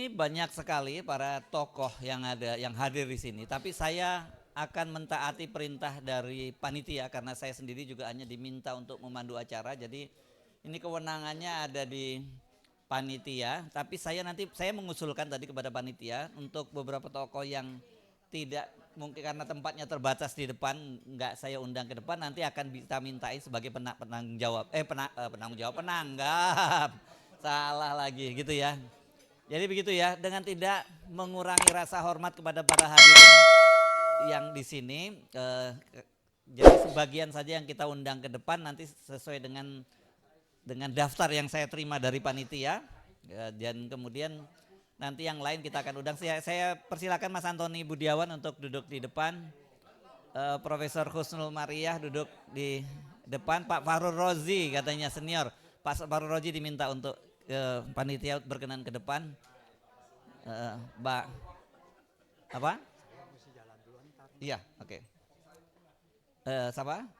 Ini banyak sekali para tokoh yang hadir di sini, tapi saya akan mentaati perintah dari panitia karena saya sendiri juga hanya diminta untuk memandu acara. Jadi ini kewenangannya ada di panitia, tapi saya mengusulkan tadi kepada panitia untuk beberapa tokoh yang tidak mungkin karena tempatnya terbatas di depan, nggak saya undang ke depan, nanti akan kita mintain sebagai penanggung jawab, penanggung jawab, penanggap, salah lagi gitu ya. Jadi begitu ya, dengan tidak mengurangi rasa hormat kepada para hadirin yang di sini, jadi sebagian saja yang kita undang ke depan nanti sesuai dengan daftar yang saya terima dari panitia, dan kemudian nanti yang lain kita akan undang. Saya persilakan Mas Antoni Budiawan untuk duduk di depan, Profesor Husnul Mariah duduk di depan, Pak Farul Rozi katanya senior, Pak Farul Rozi diminta untuk panitia berkenan ke depan. Mbak apa? Iya, oke. Siapa?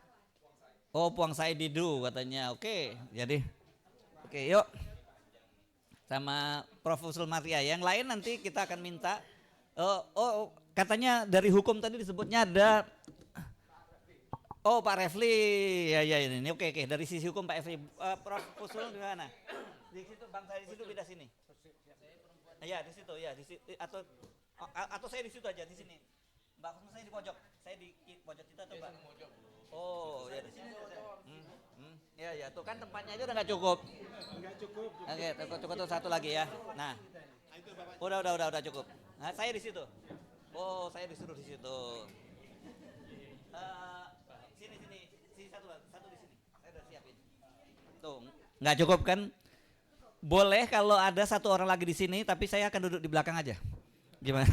Oh, Puang Saididu katanya. Oke, jadi oke, yuk. Sama Prof. Usul Maria. Yang lain nanti kita akan minta. Katanya dari hukum tadi disebutnya ada. Oh, Pak Refli. Ya, ini. Oke. Dari sisi hukum Pak Refli. Prof. Usul di mana? Di situ, Bang, saya di situ, beda sini. Ya, di situ, ya, di situ, atau saya di situ aja, di sini. Mbak Husnul, saya di pojok. Saya di pojok kita atau Mbak? Oh, ya di sini. Ya, tuh kan tempatnya aja udah nggak cukup. Oke, cukup tuh satu lagi ya. Nah, udah cukup. Nah, saya di situ. Oh, saya disuruh di situ. Sini satu di sini. Saya udah siapin. Tuh, nggak cukup kan? Boleh kalau ada satu orang lagi di sini, tapi saya akan duduk di belakang aja. Gimana?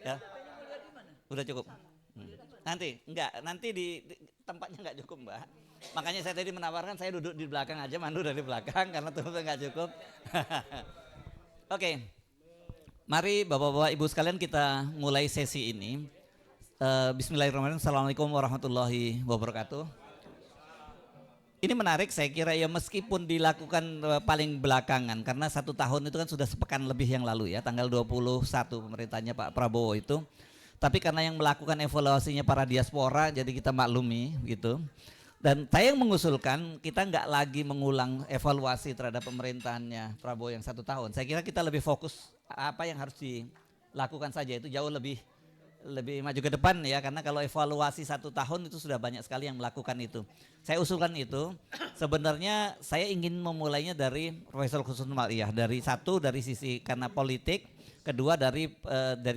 Ya, udah cukup. Nanti di tempatnya nggak cukup, Mbak. Makanya saya tadi menawarkan saya duduk di belakang aja, mandu dari belakang karena tempatnya nggak cukup. Oke, mari Bapak-bapak Ibu sekalian kita mulai sesi ini. Bismillahirrahmanirrahim. Assalamualaikum warahmatullahi wabarakatuh. Ini menarik saya kira ya, meskipun dilakukan paling belakangan karena 1 tahun itu kan sudah sepekan lebih yang lalu ya, tanggal 21 pemerintahnya Pak Prabowo itu. Tapi karena yang melakukan evaluasinya para diaspora, jadi kita maklumi gitu. Dan saya yang mengusulkan kita nggak lagi mengulang evaluasi terhadap pemerintahannya Prabowo yang 1 tahun. Saya kira kita lebih fokus apa yang harus dilakukan saja, itu jauh lebih maju ke depan ya, karena kalau evaluasi 1 tahun itu sudah banyak sekali yang melakukan itu. Saya usulkan itu. Sebenarnya saya ingin memulainya dari Profesor Husnul Maria, dari sisi karena politik, kedua dari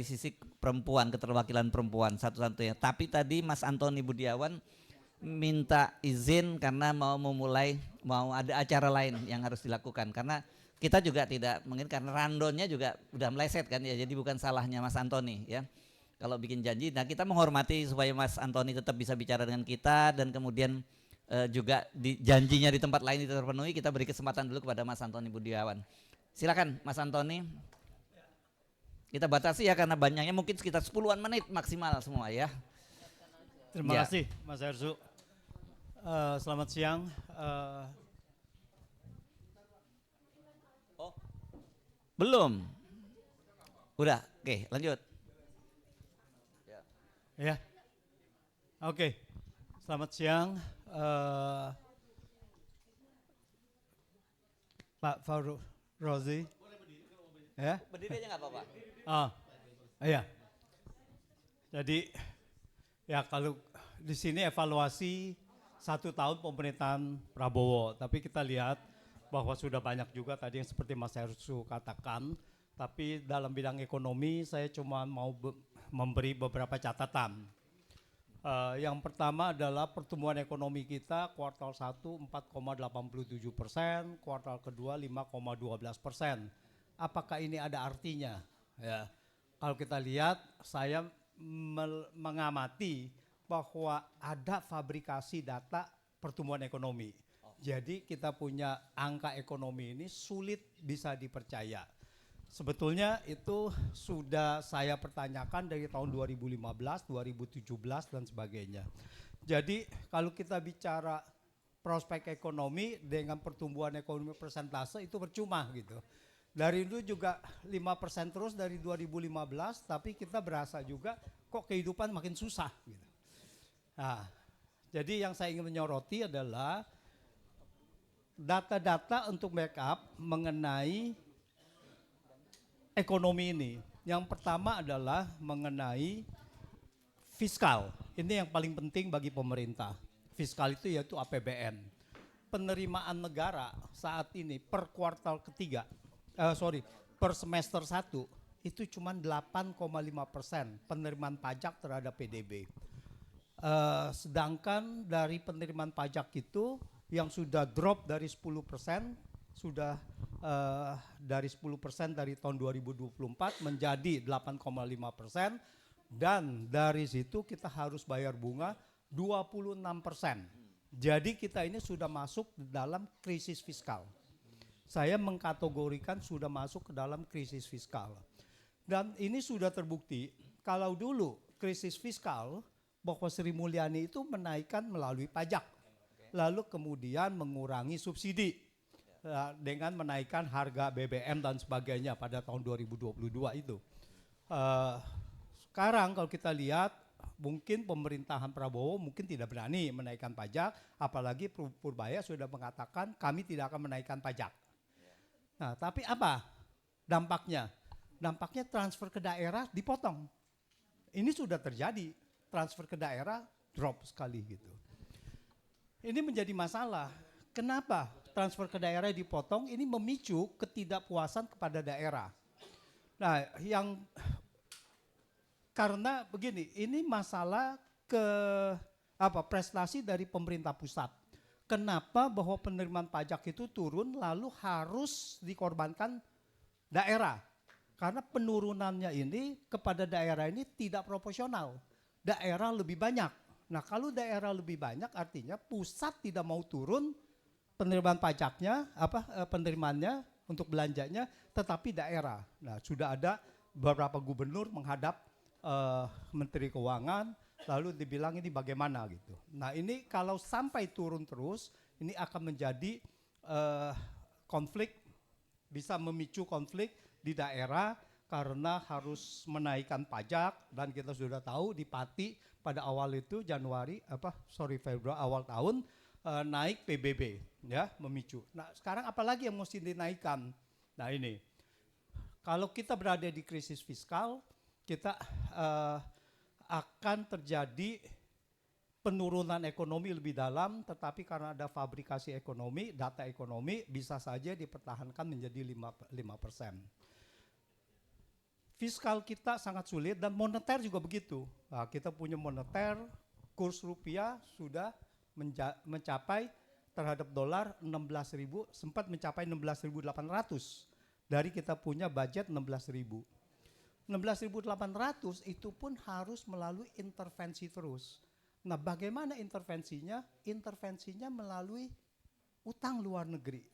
sisi perempuan, keterwakilan perempuan satu-satunya. Tapi tadi Mas Antoni Budiawan minta izin karena mau ada acara lain yang harus dilakukan, karena kita juga tidak mungkin karena randonnya juga udah meleset kan ya, jadi bukan salahnya Mas Antoni ya. Kalau bikin janji, nah kita menghormati supaya Mas Antoni tetap bisa bicara dengan kita, dan kemudian juga janjinya di tempat lain itu terpenuhi, kita beri kesempatan dulu kepada Mas Antoni Budiawan. Silakan Mas Antoni. Kita batasi ya karena banyaknya, mungkin sekitar 10-an menit maksimal semua ya. Terima kasih Mas Hersu. Selamat siang. Belum. Udah, oke, lanjut. Ya, oke. Selamat siang, Pak Farul Rozi. Ya. Berdiri aja nggak apa-apa. Iya. Jadi ya kalau di sini evaluasi 1 tahun pemerintahan Prabowo, tapi kita lihat bahwa sudah banyak juga tadi yang seperti Mas Hersu katakan. Tapi dalam bidang ekonomi saya cuma mau memberi beberapa catatan. Yang pertama adalah pertumbuhan ekonomi kita kuartal 1 4,87%, kuartal kedua 5,12%. Apakah ini ada artinya? Ya, kalau kita lihat, saya mengamati bahwa ada fabrikasi data pertumbuhan ekonomi. Jadi kita punya angka ekonomi ini sulit bisa dipercaya. Sebetulnya itu sudah saya pertanyakan dari tahun 2015, 2017 dan sebagainya. Jadi kalau kita bicara prospek ekonomi dengan pertumbuhan ekonomi persentase itu percuma gitu. Dari itu juga 5% terus dari 2015, tapi kita berasa juga kok kehidupan makin susah gitu. Nah, jadi yang saya ingin menyoroti adalah data-data untuk backup mengenai ekonomi ini. Yang pertama adalah mengenai fiskal. Ini yang paling penting bagi pemerintah. Fiskal itu yaitu APBN. Penerimaan negara saat ini per kuartal ketiga, per semester 1 itu cuma 8,5% penerimaan pajak terhadap PDB. Sedangkan dari penerimaan pajak itu yang sudah drop dari 10%, sudah dari 10% dari tahun 2024 menjadi 8,5%, dan dari situ kita harus bayar bunga 26%. Jadi kita ini sudah masuk dalam krisis fiskal. Saya mengkategorikan sudah masuk ke dalam krisis fiskal. Dan ini sudah terbukti, kalau dulu krisis fiskal, bahwa Sri Mulyani itu menaikkan melalui pajak. Lalu kemudian mengurangi subsidi dengan menaikkan harga BBM dan sebagainya pada tahun 2022 itu. Sekarang kalau kita lihat, mungkin pemerintahan Prabowo mungkin tidak berani menaikkan pajak, apalagi Purbaya sudah mengatakan kami tidak akan menaikkan pajak. Nah, tapi apa dampaknya? Dampaknya transfer ke daerah dipotong. Ini sudah terjadi, transfer ke daerah drop sekali gitu. Ini menjadi masalah. Kenapa transfer ke daerah dipotong? Ini memicu ketidakpuasan kepada daerah. Nah, karena begini, ini masalah prestasi dari pemerintah pusat. Kenapa bahwa penerimaan pajak itu turun lalu harus dikorbankan daerah? Karena penurunannya ini kepada daerah ini tidak proporsional. Daerah lebih banyak. Nah, kalau daerah lebih banyak artinya pusat tidak mau turun penerimaan pajaknya, penerimaannya untuk belanjanya, tetapi daerah. Nah, sudah ada beberapa gubernur menghadap Menteri Keuangan, lalu dibilang ini bagaimana gitu. Nah, ini kalau sampai turun terus, ini akan menjadi konflik, bisa memicu konflik di daerah karena harus menaikkan pajak, dan kita sudah tahu di Pati pada awal itu Februari awal tahun naik PBB ya, memicu. Nah, sekarang apalagi yang mesti dinaikkan? Nah, ini kalau kita berada di krisis fiskal, kita akan terjadi penurunan ekonomi lebih dalam, tetapi karena ada fabrikasi ekonomi, data ekonomi bisa saja dipertahankan menjadi 5%. Fiskal kita sangat sulit dan moneter juga begitu. Nah, kita punya moneter, kurs rupiah sudah mencapai terhadap dolar 16.000, sempat mencapai 16.800 dari kita punya budget 16.000. 16.800 itu pun harus melalui intervensi terus. Nah, bagaimana intervensinya? Intervensinya melalui utang luar negeri.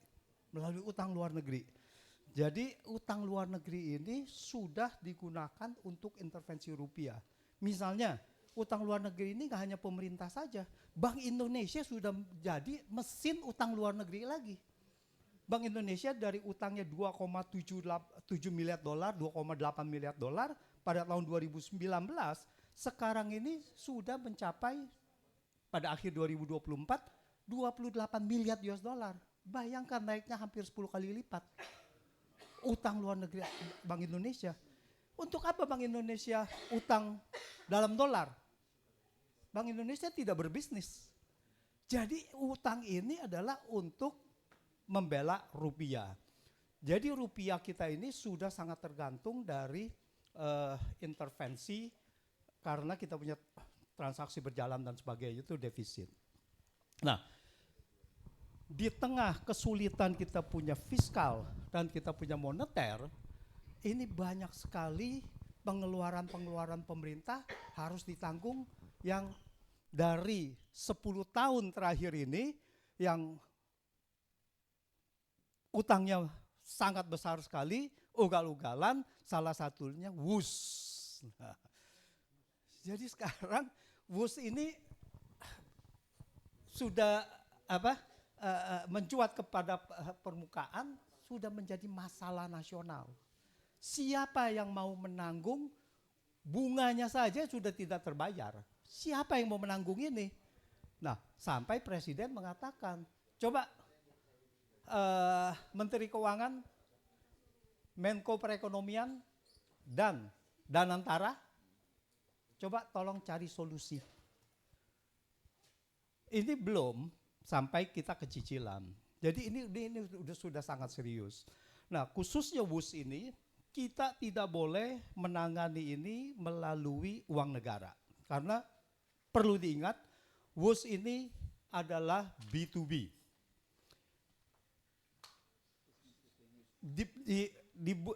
Melalui utang luar negeri. Jadi utang luar negeri ini sudah digunakan untuk intervensi rupiah. Misalnya utang luar negeri ini gak hanya pemerintah saja. Bank Indonesia sudah jadi mesin utang luar negeri lagi. Bank Indonesia dari utangnya 2,7 miliar dolar, 2,8 miliar dolar pada tahun 2019, sekarang ini sudah mencapai pada akhir 2024 28 miliar US dollar. Bayangkan naiknya hampir 10 kali lipat. Utang luar negeri Bank Indonesia. Untuk apa Bank Indonesia utang dalam dolar? Bank Indonesia tidak berbisnis. Jadi utang ini adalah untuk membela rupiah. Jadi rupiah kita ini sudah sangat tergantung dari intervensi karena kita punya transaksi berjalan dan sebagainya, itu defisit. Nah, di tengah kesulitan kita punya fiskal dan kita punya moneter, ini banyak sekali pengeluaran-pengeluaran pemerintah harus ditanggung yang dari 10 tahun terakhir ini yang utangnya sangat besar sekali, ugal-ugalan, salah satunya WUS. Nah, jadi sekarang WUS ini sudah mencuat kepada permukaan sudah menjadi masalah nasional. Siapa yang mau menanggung bunganya saja sudah tidak terbayar. Siapa yang mau menanggung ini? Nah, sampai Presiden mengatakan, coba Menteri Keuangan, Menko Perekonomian, dan Danantara, coba tolong cari solusi. Ini belum sampai kita ke cicilan. Jadi ini sudah sangat serius. Nah, khususnya WUS ini kita tidak boleh menangani ini melalui uang negara. Karena perlu diingat WUS ini adalah B2B.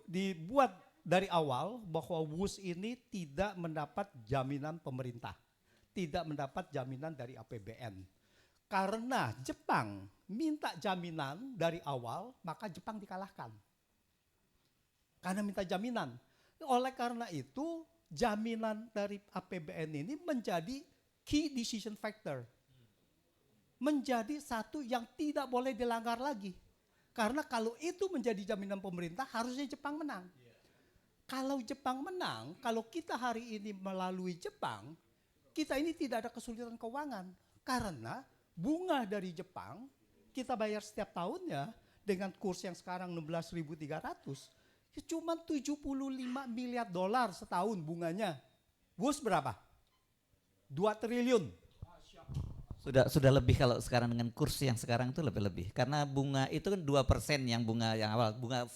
Dibuat dari awal bahwa WUS ini tidak mendapat jaminan pemerintah. Tidak mendapat jaminan dari APBN. Karena Jepang minta jaminan dari awal, maka Jepang dikalahkan. Karena minta jaminan. Oleh karena itu, jaminan dari APBN ini menjadi key decision factor. Menjadi satu yang tidak boleh dilanggar lagi. Karena kalau itu menjadi jaminan pemerintah, harusnya Jepang menang. Kalau Jepang menang, kalau kita hari ini melalui Jepang, kita ini tidak ada kesulitan keuangan. Karena bunga dari Jepang kita bayar setiap tahunnya dengan kurs yang sekarang 16.300, cuma 75 miliar dolar setahun bunganya. WUS berapa? 2 triliun. Sudah lebih kalau sekarang dengan kurs yang sekarang itu lebih. Karena bunga itu kan 2% yang bunga yang awal. Bunga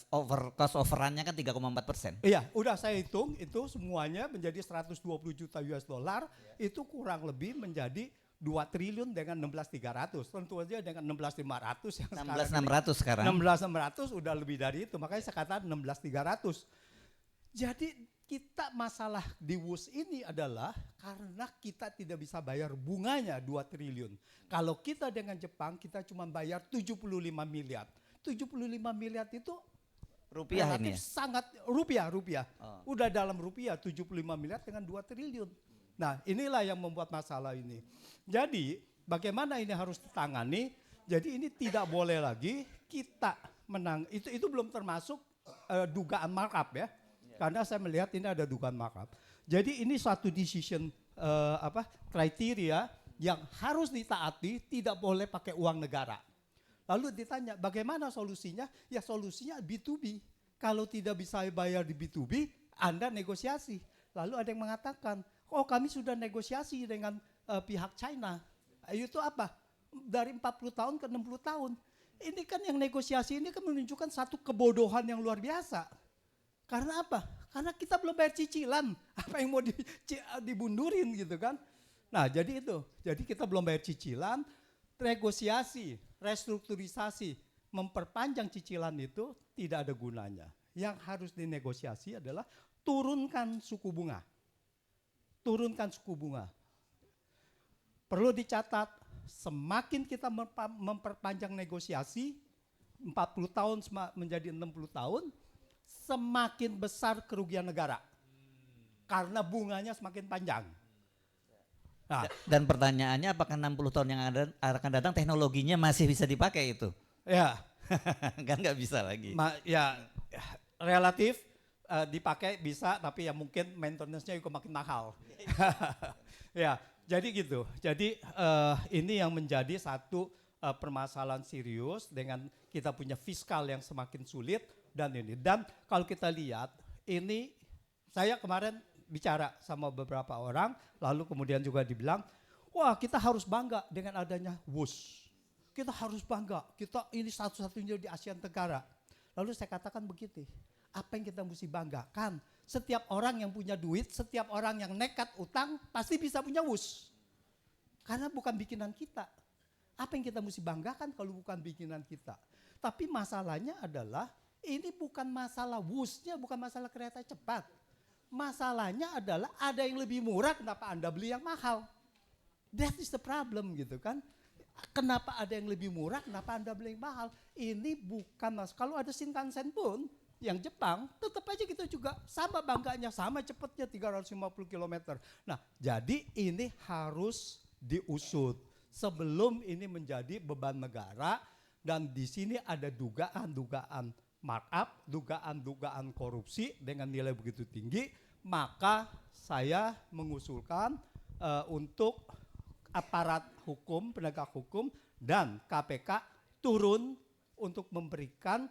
cost overrun-nya kan 3,4%. Iya, udah saya hitung itu semuanya menjadi 120 juta US dollar, itu kurang lebih menjadi 2 triliun dengan 16.300. Tentu aja dengan 16.500 yang 16.600 sekarang. 16.600 udah lebih dari itu, makanya saya katakan 16.300. Jadi kita masalah di WUS ini adalah karena kita tidak bisa bayar bunganya 2 triliun. Kalau kita dengan Jepang kita cuma bayar 75 miliar. 75 miliar itu Rupiah ini ya? sangat rupiah. Oh. Udah dalam rupiah 75 miliar dengan 2 triliun. Nah, inilah yang membuat masalah ini. Jadi, bagaimana ini harus ditangani? Jadi ini tidak boleh lagi kita menang. Itu belum termasuk dugaan markup ya. Karena saya melihat ini ada dugaan markup. Jadi ini suatu decision kriteria yang harus ditaati, tidak boleh pakai uang negara. Lalu ditanya bagaimana solusinya? Ya solusinya B2B. Kalau tidak bisa bayar di B2B, Anda negosiasi. Lalu ada yang mengatakan, oh kami sudah negosiasi dengan pihak China. Itu apa? Dari 40 tahun ke 60 tahun. Ini kan yang negosiasi ini kan menunjukkan satu kebodohan yang luar biasa. Karena apa? Karena kita belum bayar cicilan. Apa yang mau dibundurin gitu kan? Nah jadi itu. Jadi kita belum bayar cicilan, negosiasi, restrukturisasi, memperpanjang cicilan itu tidak ada gunanya. Yang harus dinegosiasi adalah turunkan suku bunga. Turunkan suku bunga. Perlu dicatat, semakin kita memperpanjang negosiasi, 40 tahun menjadi 60 tahun, semakin besar kerugian negara. Karena bunganya semakin panjang. Nah, dan pertanyaannya apakah 60 tahun yang akan datang teknologinya masih bisa dipakai itu? Ya. Kan nggak bisa lagi. Relatif dipakai bisa, tapi ya mungkin maintenance-nya juga makin mahal. Ya, jadi gitu. Jadi ini yang menjadi satu permasalahan serius dengan kita punya fiskal yang semakin sulit dan ini. Dan kalau kita lihat ini, saya kemarin bicara sama beberapa orang, lalu kemudian juga dibilang, wah kita harus bangga dengan adanya WUS. Kita harus bangga, kita ini satu-satunya di Asia Tenggara. Lalu saya katakan begitu, apa yang kita mesti banggakan? Setiap orang yang punya duit, setiap orang yang nekat utang, pasti bisa punya WUS. Karena bukan bikinan kita. Apa yang kita mesti banggakan kalau bukan bikinan kita? Tapi masalahnya adalah, ini bukan masalah WUS-nya, bukan masalah kereta cepat. Masalahnya adalah ada yang lebih murah, kenapa Anda beli yang mahal? That is the problem gitu kan. Kenapa ada yang lebih murah, kenapa Anda beli yang mahal? Ini bukan masalah. Kalau ada Shinkansen pun, yang Jepang, tetap aja kita juga sama bangganya, sama cepatnya 350 km. Nah, jadi ini harus diusut sebelum ini menjadi beban negara, dan di sini ada dugaan-dugaan markup, dugaan-dugaan korupsi dengan nilai begitu tinggi, maka saya mengusulkan untuk aparat hukum, penegak hukum dan KPK turun untuk memberikan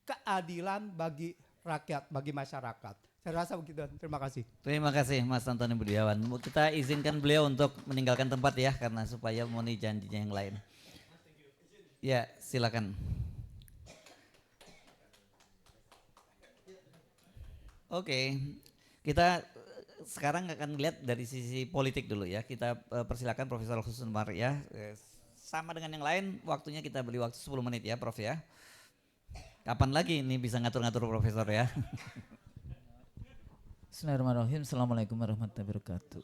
keadilan bagi rakyat, bagi masyarakat. Saya rasa begitu. Terima kasih. Terima kasih Mas Antoni Budiawan. Kita izinkan beliau untuk meninggalkan tempat ya, karena supaya memenuhi janjinya yang lain. Ya, silakan. Oke, kita sekarang akan lihat dari sisi politik dulu ya. Kita persilakan Profesor Husnul Umar ya. Sama dengan yang lain, waktunya kita beri waktu 10 menit ya Prof ya. Kapan lagi ini bisa ngatur-ngatur Profesor ya? Bismillahirrahmanirrahim. Assalamualaikum warahmatullahi wabarakatuh.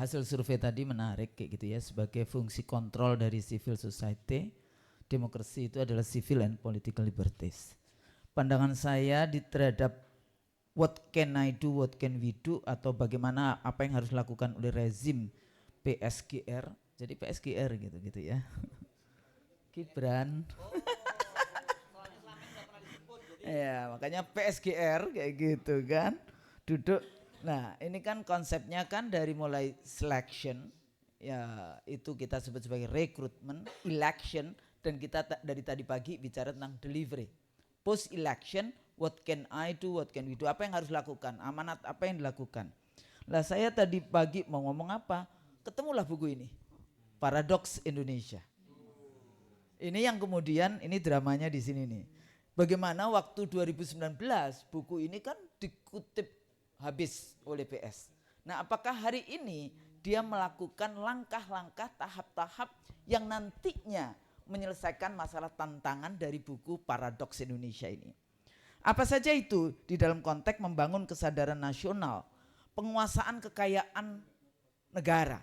Hasil survei tadi menarik kayak gitu ya, sebagai fungsi kontrol dari civil society, demokrasi itu adalah civil and political liberties. Pandangan saya terhadap what can I do, what can we do, atau bagaimana apa yang harus dilakukan oleh rezim PSGR, jadi PSGR gitu ya. Gibran. Ya, makanya PSGR kayak gitu kan. Duduk. Nah, ini kan konsepnya kan dari mulai selection, ya itu kita sebut sebagai recruitment, election, dan kita dari tadi pagi bicara tentang delivery. Post election, what can I do, what can we do, apa yang harus dilakukan, amanat apa yang dilakukan. Lah saya tadi pagi mau ngomong apa, ketemulah buku ini, Paradoks Indonesia. Ini yang kemudian, ini dramanya di sini nih. Bagaimana waktu 2019 buku ini kan dikutip habis oleh PS. Nah, apakah hari ini dia melakukan langkah-langkah tahap-tahap yang nantinya menyelesaikan masalah tantangan dari buku Paradoks Indonesia ini? Apa saja itu di dalam konteks membangun kesadaran nasional, penguasaan kekayaan negara.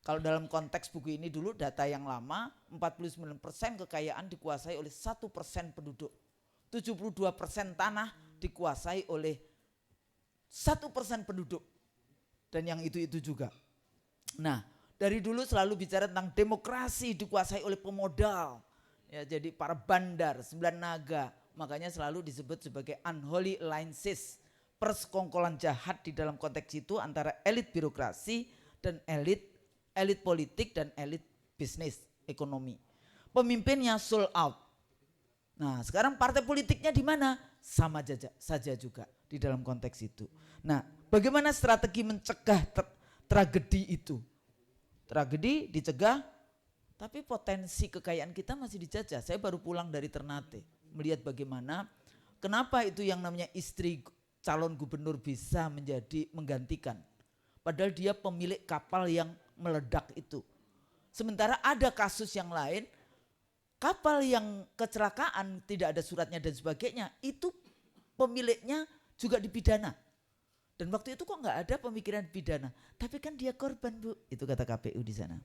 Kalau dalam konteks buku ini dulu data yang lama, 49% kekayaan dikuasai oleh 1% penduduk. 72% tanah dikuasai oleh 1% penduduk. Dan yang itu juga. Nah, dari dulu selalu bicara tentang demokrasi dikuasai oleh pemodal. Ya, jadi para bandar, 9 naga, makanya selalu disebut sebagai unholy alliances. Persekongkolan jahat di dalam konteks itu antara elit birokrasi dan elit politik dan elit bisnis ekonomi. Pemimpinnya sold out. Nah, sekarang partai politiknya di mana? Sama saja juga di dalam konteks itu. Nah, bagaimana strategi mencegah tragedi itu? Tragedi dicegah, tapi potensi kekayaan kita masih dijajah. Saya baru pulang dari Ternate, melihat bagaimana, kenapa itu yang namanya istri calon gubernur bisa menggantikan. Padahal dia pemilik kapal yang meledak itu. Sementara ada kasus yang lain, kapal yang kecelakaan tidak ada suratnya dan sebagainya, itu pemiliknya juga dipidana. Dan waktu itu kok nggak ada pemikiran pidana, tapi kan dia korban Bu, itu kata KPU di sana.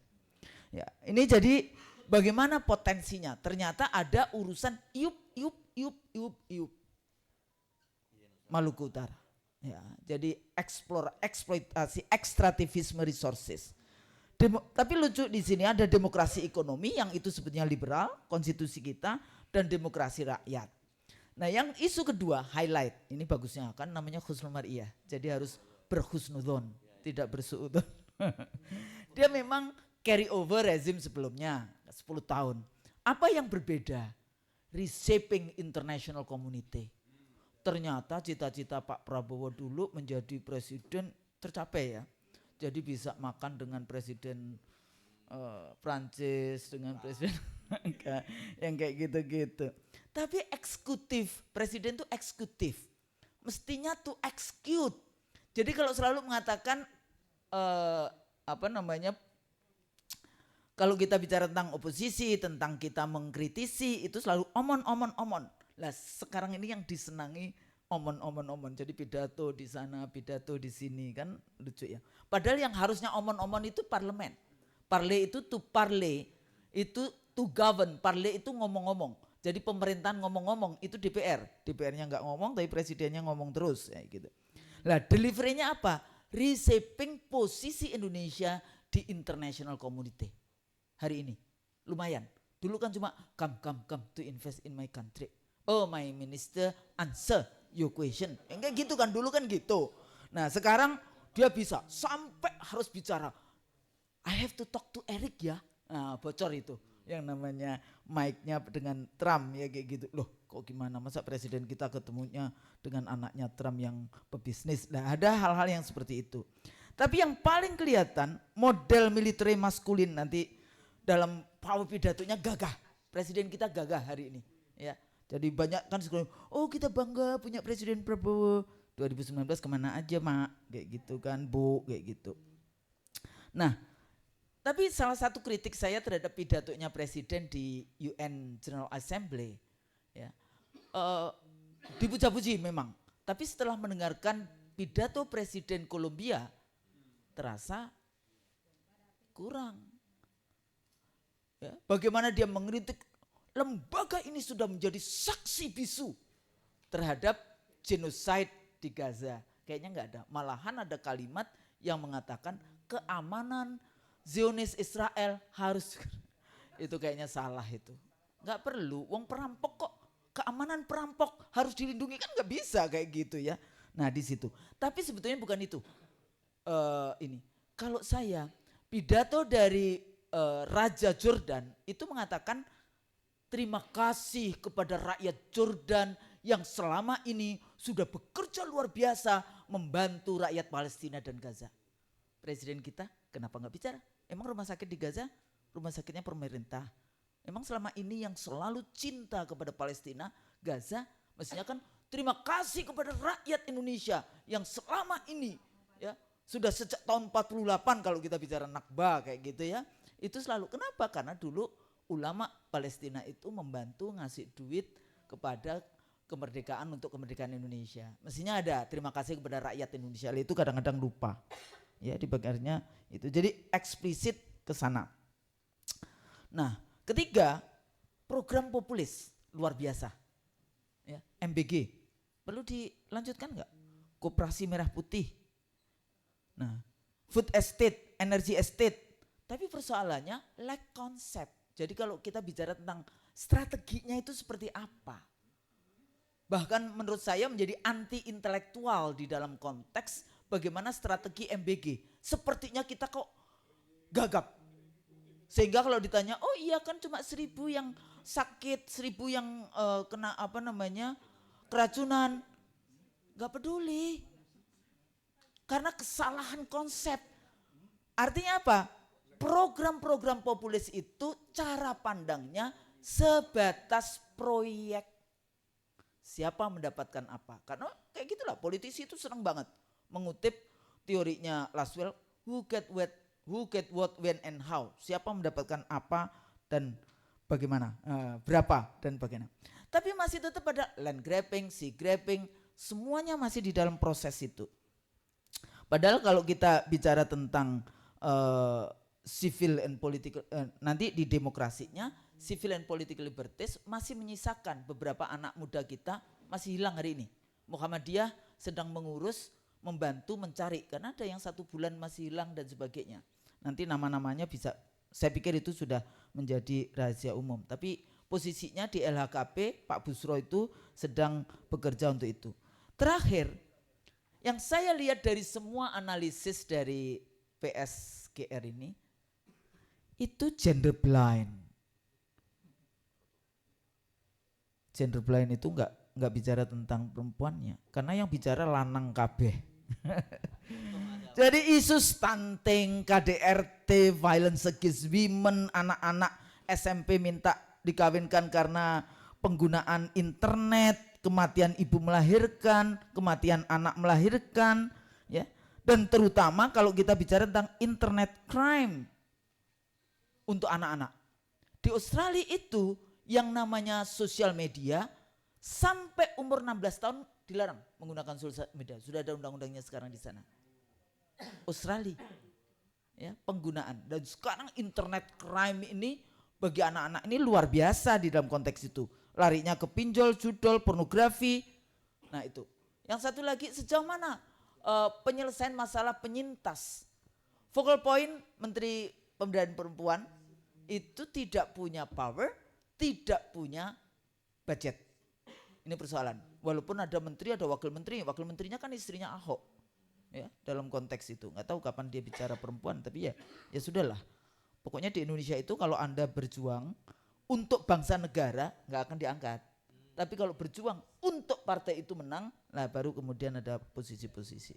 Ya, ini jadi bagaimana potensinya? Ternyata ada urusan iup Maluku Utara. Ya, jadi eksploitasi ekstrativisme resources. Tapi lucu di sini ada demokrasi ekonomi yang itu sebetulnya liberal, konstitusi kita, dan demokrasi rakyat. Nah, yang isu kedua highlight, ini bagusnya kan namanya husnul mar'iyah. Jadi harus berhusnudzon, tidak bersuudzon. Dia memang carry over rezim sebelumnya 10 tahun. Apa yang berbeda? Reshaping international community. Ternyata cita-cita Pak Prabowo dulu menjadi presiden tercapai ya. Jadi bisa makan dengan presiden Prancis, dengan presiden yang kayak gitu-gitu. Tapi eksekutif, presiden itu eksekutif. Mestinya to execute. Jadi kalau selalu mengatakan kalau kita bicara tentang oposisi, tentang kita mengkritisi, itu selalu omon. Lah sekarang ini yang disenangi omon. Jadi pidato di sana, pidato di sini, kan lucu ya. Padahal yang harusnya omon itu parlemen. Parle itu to parle, itu to govern. Parle itu ngomong-ngomong. Jadi pemerintahan ngomong-ngomong, itu DPR. DPR-nya nggak ngomong, tapi presidennya ngomong terus, ya gitu. Lah delivery-nya apa? Reshaping posisi Indonesia di international community hari ini. Lumayan. Dulu kan cuma come to invest in my country. Oh my minister, answer your question. Kayak gitu kan, dulu kan gitu. Nah sekarang dia bisa sampai harus bicara. I have to talk to Eric ya. Nah bocor itu. Yang namanya mic-nya dengan Trump ya kayak gitu. Loh kok gimana, masa presiden kita ketemunya dengan anaknya Trump yang pebisnis. Nah ada hal-hal yang seperti itu. Tapi yang paling kelihatan model military maskulin nanti dalam power pidatonya gagah. Presiden kita gagah hari ini ya. Jadi banyak kan sekarang, oh kita bangga punya Presiden Prabowo. 2019 kemana aja mak, kayak gitu kan bu, kayak gitu. Nah tapi salah satu kritik saya terhadap pidatonya Presiden di UN General Assembly ya, dipuja-puji memang. Tapi setelah mendengarkan pidato Presiden Kolombia terasa kurang. Ya, bagaimana dia mengkritik lembaga ini sudah menjadi saksi bisu terhadap genocide di Gaza. Kayaknya enggak ada. Malahan ada kalimat yang mengatakan keamanan Zionis Israel harus itu kayaknya salah itu. Enggak perlu, wong perampok kok. Keamanan perampok harus dilindungi kan enggak bisa kayak gitu ya. Nah di situ. Tapi sebetulnya bukan itu. Ini kalau saya pidato dari Raja Jordan itu mengatakan terima kasih kepada rakyat Jordan yang selama ini sudah bekerja luar biasa membantu rakyat Palestina dan Gaza. Presiden kita kenapa nggak bicara? Emang rumah sakit di Gaza rumah sakitnya pemerintah. Emang selama ini yang selalu cinta kepada Palestina, Gaza, mestinya kan terima kasih kepada rakyat Indonesia yang selama ini ya sudah sejak tahun 48 kalau kita bicara Nakba kayak gitu ya. Itu selalu kenapa? Karena dulu ulama Palestina itu membantu ngasih duit kepada kemerdekaan untuk kemerdekaan Indonesia. Mestinya ada terima kasih kepada rakyat Indonesia. Itu kadang-kadang lupa. Ya di bagiannya itu. Jadi eksplisit ke sana. Nah, ketiga, program populis luar biasa. Ya, MBG. Perlu dilanjutkan enggak? Koperasi Merah Putih. Nah, food estate, energy estate. Tapi persoalannya lack konsep. Jadi kalau kita bicara tentang strateginya itu seperti apa? Bahkan menurut saya menjadi anti intelektual di dalam konteks bagaimana strategi MBG. Sepertinya kita kok gagap. Sehingga kalau ditanya, oh iya kan cuma 1.000 yang sakit, 1.000 yang kena keracunan. Gak peduli. Karena kesalahan konsep. Artinya apa? Program-program populis itu cara pandangnya sebatas proyek. Siapa mendapatkan apa? Karena kayak gitulah politisi itu senang banget mengutip teorinya Laswell, who get what, when and how. Siapa mendapatkan apa dan bagaimana, berapa dan bagaimana. Tapi masih tetap ada land grabbing, sea grabbing, semuanya masih di dalam proses itu. Padahal kalau kita bicara tentang civil and political, nanti di demokrasinya civil and political liberties masih menyisakan beberapa anak muda kita masih hilang hari ini. Muhammadiyah sedang mengurus, membantu mencari karena ada yang 1 bulan masih hilang dan sebagainya. Nanti nama-namanya bisa, saya pikir itu sudah menjadi rahasia umum. Tapi posisinya di LHKP Pak Busro itu sedang bekerja untuk itu. Terakhir, yang saya lihat dari semua analisis dari PSGR ini itu gender blind. Gender blind itu enggak bicara tentang perempuannya, karena yang bicara lanang kabeh. Jadi isu stunting, KDRT, violence against women, anak-anak SMP minta dikawinkan karena penggunaan internet, kematian ibu melahirkan, kematian anak melahirkan, ya. Dan terutama kalau kita bicara tentang internet crime untuk anak-anak. Di Australia itu yang namanya sosial media sampai umur 16 tahun dilarang menggunakan sosial media. Sudah ada undang-undangnya sekarang di sana. Australia. Ya, penggunaan. Dan sekarang internet crime ini bagi anak-anak ini luar biasa di dalam konteks itu. Larinya ke pinjol, judol, pornografi. Nah itu. Yang satu lagi sejauh mana penyelesaian masalah penyintas. Focal point Menteri Pemberdayaan Perempuan itu tidak punya power, tidak punya budget. Ini persoalan. Walaupun ada menteri, ada wakil menterinya kan istrinya Ahok. Ya, dalam konteks itu. Nggak tahu kapan dia bicara perempuan, tapi ya sudahlah. Pokoknya di Indonesia itu kalau Anda berjuang untuk bangsa negara nggak akan diangkat. Tapi kalau berjuang untuk partai itu menang, nah baru kemudian ada posisi-posisi.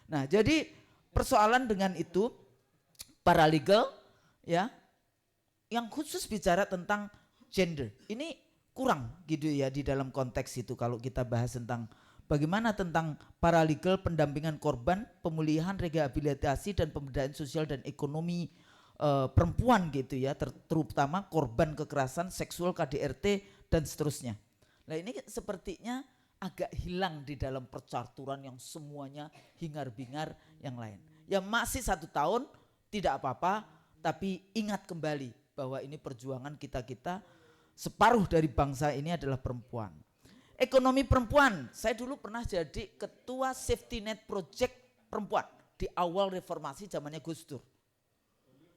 Nah, jadi persoalan dengan itu paralegal ya yang khusus bicara tentang gender. Ini kurang gitu ya di dalam konteks itu kalau kita bahas tentang bagaimana tentang paralegal pendampingan korban, pemulihan, rehabilitasi dan pemberdayaan sosial dan ekonomi perempuan gitu ya, terutama korban kekerasan seksual, KDRT dan seterusnya. Nah ini sepertinya agak hilang di dalam percaturan yang semuanya hingar-bingar yang lain. Ya masih 1 tahun tidak apa-apa, tapi ingat kembali bahwa ini perjuangan kita-kita, separuh dari bangsa ini adalah perempuan. Ekonomi perempuan, saya dulu pernah jadi ketua safety net project perempuan di awal reformasi zamannya Gus Dur.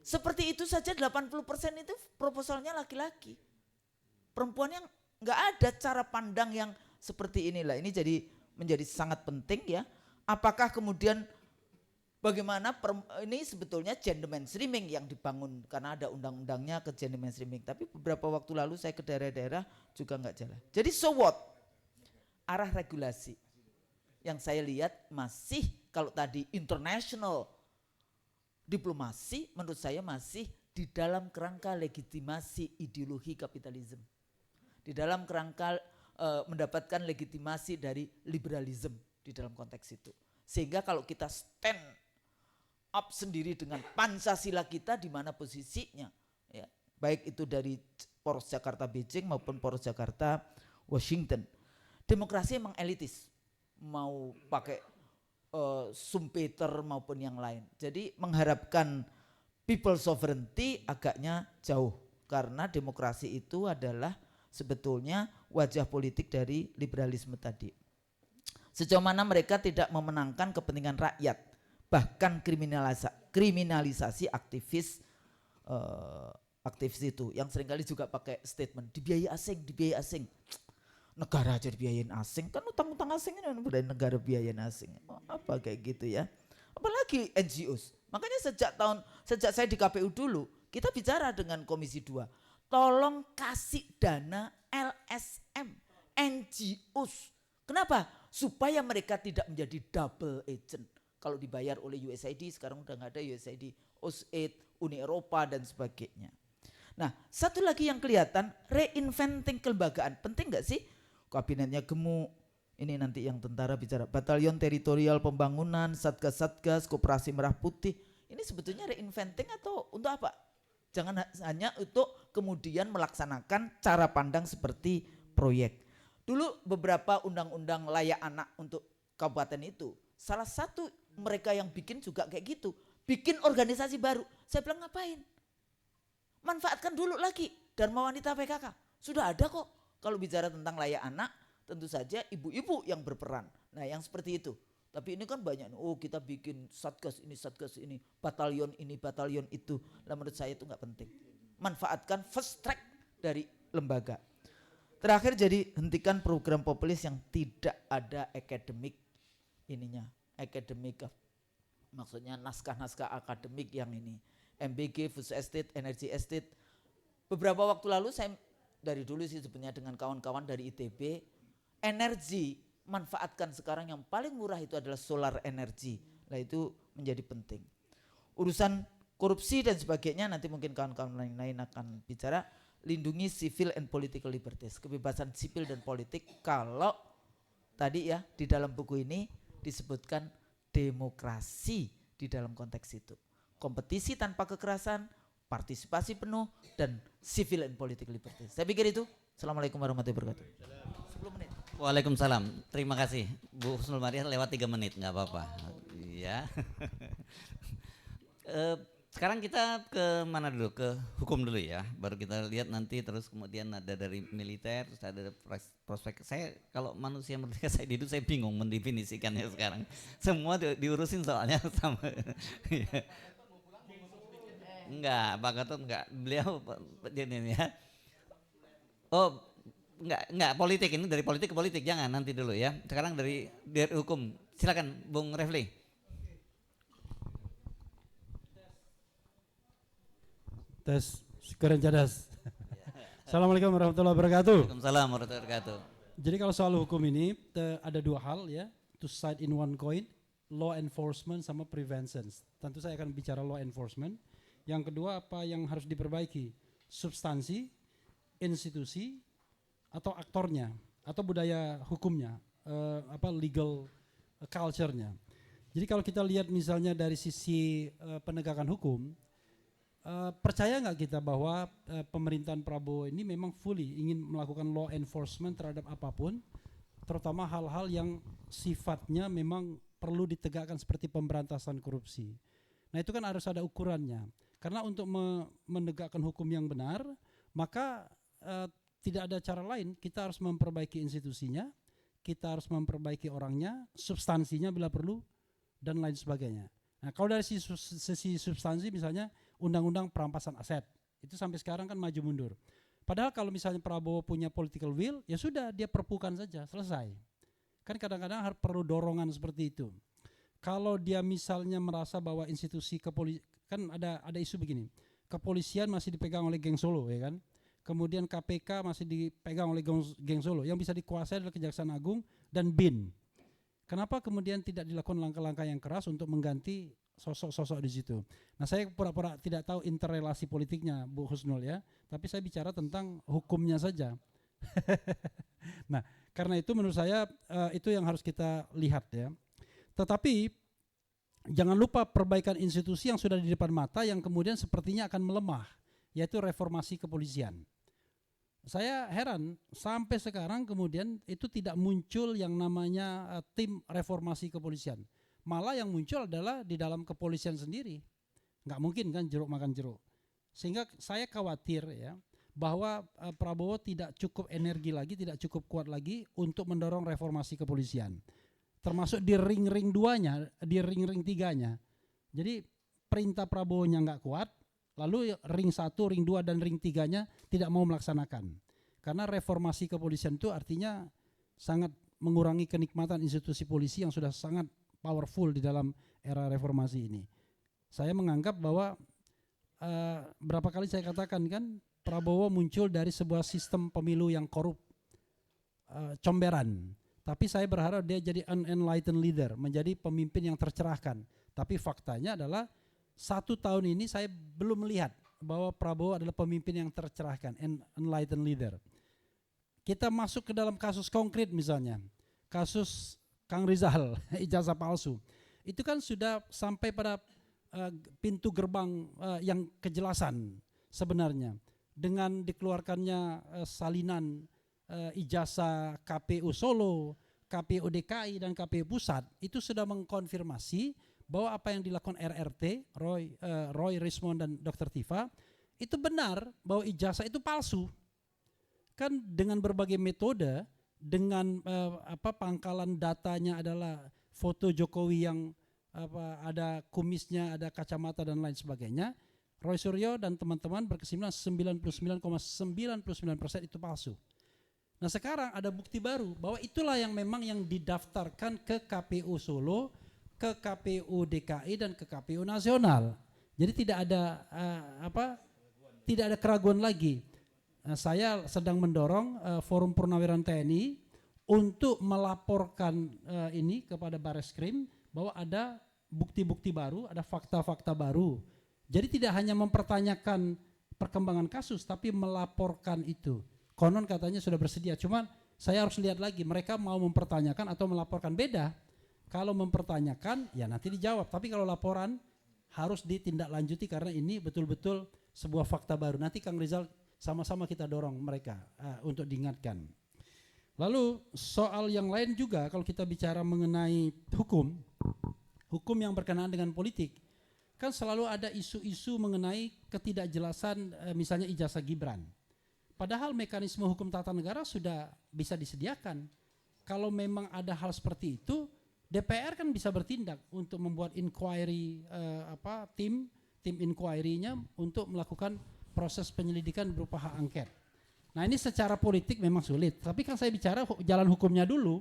Seperti itu saja 80% itu proposalnya laki-laki. Perempuan yang nggak ada cara pandang yang seperti inilah. Ini jadi menjadi sangat penting ya. Apakah kemudian bagaimana ini sebetulnya gender mainstreaming yang dibangun karena ada undang-undangnya ke gender mainstreaming. Tapi beberapa waktu lalu saya ke daerah-daerah juga nggak jalan. Jadi so what? Arah regulasi yang saya lihat masih kalau tadi international diplomasi menurut saya masih di dalam kerangka legitimasi ideologi kapitalisme. Di dalam kerangka mendapatkan legitimasi dari liberalisme di dalam konteks itu. Sehingga kalau kita stand up sendiri dengan Pancasila kita di mana posisinya ya, baik itu dari poros Jakarta Beijing maupun poros Jakarta Washington. Demokrasi emang elitis, mau pakai Schumpeter maupun yang lain. Jadi mengharapkan people sovereignty agaknya jauh karena demokrasi itu adalah sebetulnya wajah politik dari liberalisme tadi. Sejauh mana mereka tidak memenangkan kepentingan rakyat, bahkan kriminalisasi aktivis itu yang seringkali juga pakai statement dibiayai asing. Negara aja dibiayain asing, kan utang-utang asing ini dari negara biayain asing. Apa kayak gitu ya. Apalagi NGOs. Makanya sejak saya di KPU dulu, kita bicara dengan Komisi 2. Tolong kasih dana LSM, NGOs. Kenapa? Supaya mereka tidak menjadi double agent. Kalau dibayar oleh USAID, sekarang udah gak ada USAID, OSAID, Uni Eropa dan sebagainya. Nah, satu lagi yang kelihatan, reinventing kelembagaan. Penting gak sih? Kabinetnya gemuk, ini nanti yang tentara bicara batalion teritorial pembangunan, satgas-satgas, koperasi merah putih. Ini sebetulnya reinventing atau untuk apa? Jangan hanya untuk kemudian melaksanakan cara pandang seperti proyek. Dulu beberapa undang-undang layak anak untuk kabupaten itu, salah satu mereka yang bikin juga kayak gitu, bikin organisasi baru. Saya bilang ngapain? Manfaatkan dulu lagi Dharma Wanita PKK. Sudah ada kok. Kalau bicara tentang layak anak, tentu saja ibu-ibu yang berperan. Nah yang seperti itu. Tapi ini kan banyak, oh kita bikin satgas ini, batalion ini, batalion itu. Lah menurut saya itu gak penting. Manfaatkan first track dari lembaga. Terakhir jadi hentikan program populis yang tidak ada akademik ininya. Akademik, maksudnya naskah-naskah akademik yang ini. MBG, food estate, energy estate. Beberapa waktu lalu saya dari dulu sih sebenarnya dengan kawan-kawan dari ITB, energi manfaatkan sekarang yang paling murah itu adalah solar energy. Nah itu menjadi penting. Urusan korupsi dan sebagainya nanti mungkin kawan-kawan lain akan bicara. Lindungi civil and political liberties, kebebasan sipil dan politik. Kalau tadi ya di dalam buku ini disebutkan demokrasi di dalam konteks itu. Kompetisi tanpa kekerasan, partisipasi penuh, dan civil and political liberties. Saya pikir itu. Assalamualaikum warahmatullahi wabarakatuh. 10 menit. Waalaikumsalam. Terima kasih Bu Husnul Maria, lewat 3 menit nggak apa-apa. Iya. Sekarang kita ke mana dulu? Ke hukum dulu ya. Baru kita lihat nanti terus kemudian ada dari militer, terus ada prospek. Saya kalau manusia merdeka saya hidup saya bingung mendefinisikannya sekarang. Semua diurusin soalnya sama. Enggak, Pak Gatot enggak. Beliau ini ya. Oh, enggak politik, ini dari politik ke politik, jangan nanti dulu ya. Sekarang dari hukum. Silakan Bung Refli. Tes, keren cadas. Assalamualaikum warahmatullahi wabarakatuh. Waalaikumsalam warahmatullahi wabarakatuh. Jadi kalau soal hukum ini ada dua hal ya, two side in one coin, law enforcement sama prevention. Tentu saya akan bicara law enforcement. Yang kedua apa yang harus diperbaiki? Substansi, institusi, atau aktornya, atau budaya hukumnya, legal culture-nya. Jadi kalau kita lihat misalnya dari sisi penegakan hukum, percaya nggak kita bahwa pemerintahan Prabowo ini memang fully ingin melakukan law enforcement terhadap apapun, terutama hal-hal yang sifatnya memang perlu ditegakkan seperti pemberantasan korupsi. Nah itu kan harus ada ukurannya. Karena untuk menegakkan hukum yang benar, maka tidak ada cara lain, kita harus memperbaiki institusinya, kita harus memperbaiki orangnya, substansinya bila perlu, dan lain sebagainya. Nah kalau dari sisi substansi misalnya, undang-undang perampasan aset itu sampai sekarang kan maju mundur. Padahal kalau misalnya Prabowo punya political will, ya sudah dia perpukan saja, selesai. Kan kadang-kadang harus perlu dorongan seperti itu. Kalau dia misalnya merasa bahwa institusi kan ada isu begini, kepolisian masih dipegang oleh geng Solo ya kan, kemudian KPK masih dipegang oleh geng Solo, yang bisa dikuasai adalah Kejaksaan Agung dan BIN. Kenapa kemudian tidak dilakukan langkah-langkah yang keras untuk mengganti sosok-sosok di situ? Nah saya pura-pura tidak tahu interrelasi politiknya Bu Husnul ya, tapi saya bicara tentang hukumnya saja. Nah karena itu menurut saya itu yang harus kita lihat ya. Tetapi jangan lupa perbaikan institusi yang sudah di depan mata yang kemudian sepertinya akan melemah, yaitu reformasi kepolisian. Saya heran sampai sekarang kemudian itu tidak muncul yang namanya tim reformasi kepolisian. Malah yang muncul adalah di dalam kepolisian sendiri. Nggak mungkin kan jeruk makan jeruk. Sehingga saya khawatir ya bahwa Prabowo tidak cukup energi lagi, tidak cukup kuat lagi untuk mendorong reformasi kepolisian. Termasuk di ring-ring 2-nya, di ring-ring 3-nya. Jadi perintah Prabowo-nya nggak kuat, lalu ring 1, ring 2, dan ring 3-nya tidak mau melaksanakan. Karena reformasi kepolisian itu artinya sangat mengurangi kenikmatan institusi polisi yang sudah sangat powerful di dalam era reformasi ini. Saya menganggap bahwa berapa kali saya katakan kan Prabowo muncul dari sebuah sistem pemilu yang korup, comberan. Tapi saya berharap dia jadi unenlightened leader, menjadi pemimpin yang tercerahkan. Tapi faktanya adalah 1 tahun ini saya belum melihat bahwa Prabowo adalah pemimpin yang tercerahkan, enlightened leader. Kita masuk ke dalam kasus konkret misalnya, kasus Kang Rizal, ijazah palsu. Itu kan sudah sampai pada pintu gerbang yang kejelasan sebenarnya. Dengan dikeluarkannya salinan ijazah KPU Solo, KPU DKI, dan KPU Pusat, itu sudah mengkonfirmasi bahwa apa yang dilakukan RRT, Roy Rismond dan Dr. Tifa, itu benar bahwa ijazah itu palsu. Kan dengan berbagai metode, dengan pangkalan datanya adalah foto Jokowi yang ada kumisnya, ada kacamata dan lain sebagainya, Roy Suryo dan teman-teman berkesimpulan 99,99% itu palsu. Nah sekarang ada bukti baru bahwa itulah yang memang yang didaftarkan ke KPU Solo, ke KPU DKI, dan ke KPU Nasional. Jadi tidak ada tidak ada keraguan lagi. Saya sedang mendorong Forum Purnawiran TNI untuk melaporkan ini kepada Bareskrim bahwa ada bukti-bukti baru, ada fakta-fakta baru. Jadi tidak hanya mempertanyakan perkembangan kasus, tapi melaporkan itu. Konon katanya sudah bersedia, cuman saya harus lihat lagi mereka mau mempertanyakan atau melaporkan. Beda. Kalau mempertanyakan ya nanti dijawab, tapi kalau laporan harus ditindaklanjuti karena ini betul-betul sebuah fakta baru. Nanti Kang Rizal sama-sama kita dorong mereka untuk diingatkan. Lalu soal yang lain juga kalau kita bicara mengenai hukum yang berkenaan dengan politik, kan selalu ada isu-isu mengenai ketidakjelasan misalnya ijazah Gibran. Padahal mekanisme hukum tata negara sudah bisa disediakan. Kalau memang ada hal seperti itu, DPR kan bisa bertindak untuk membuat inquiry tim tim inquiry-nya untuk melakukan proses penyelidikan berupa hak angket. Nah ini secara politik memang sulit, tapi kan saya bicara jalan hukumnya dulu,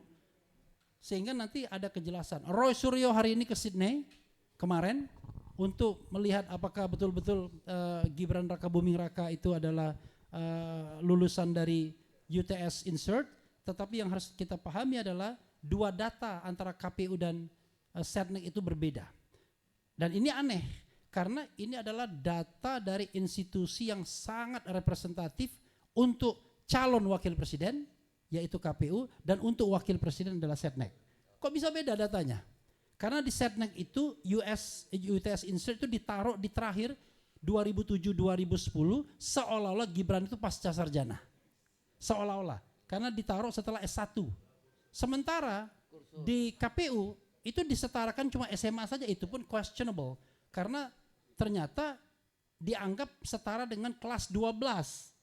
sehingga nanti ada kejelasan. Roy Suryo hari ini ke Sydney kemarin untuk melihat apakah betul-betul Gibran Rakabuming Raka itu adalah lulusan dari UTS Insert, tetapi yang harus kita pahami adalah dua data antara KPU dan Setnek itu berbeda. Dan ini aneh, karena ini adalah data dari institusi yang sangat representatif untuk calon wakil presiden, yaitu KPU, dan untuk wakil presiden adalah Setnek. Kok bisa beda datanya? Karena di Setnek itu UTS Insert itu ditaruh di terakhir 2007-2010 seolah-olah Gibran itu pasca sarjana. Seolah-olah. Karena ditaruh setelah S1. Sementara di KPU itu disetarakan cuma SMA saja, itu pun questionable. Karena ternyata dianggap setara dengan kelas 12.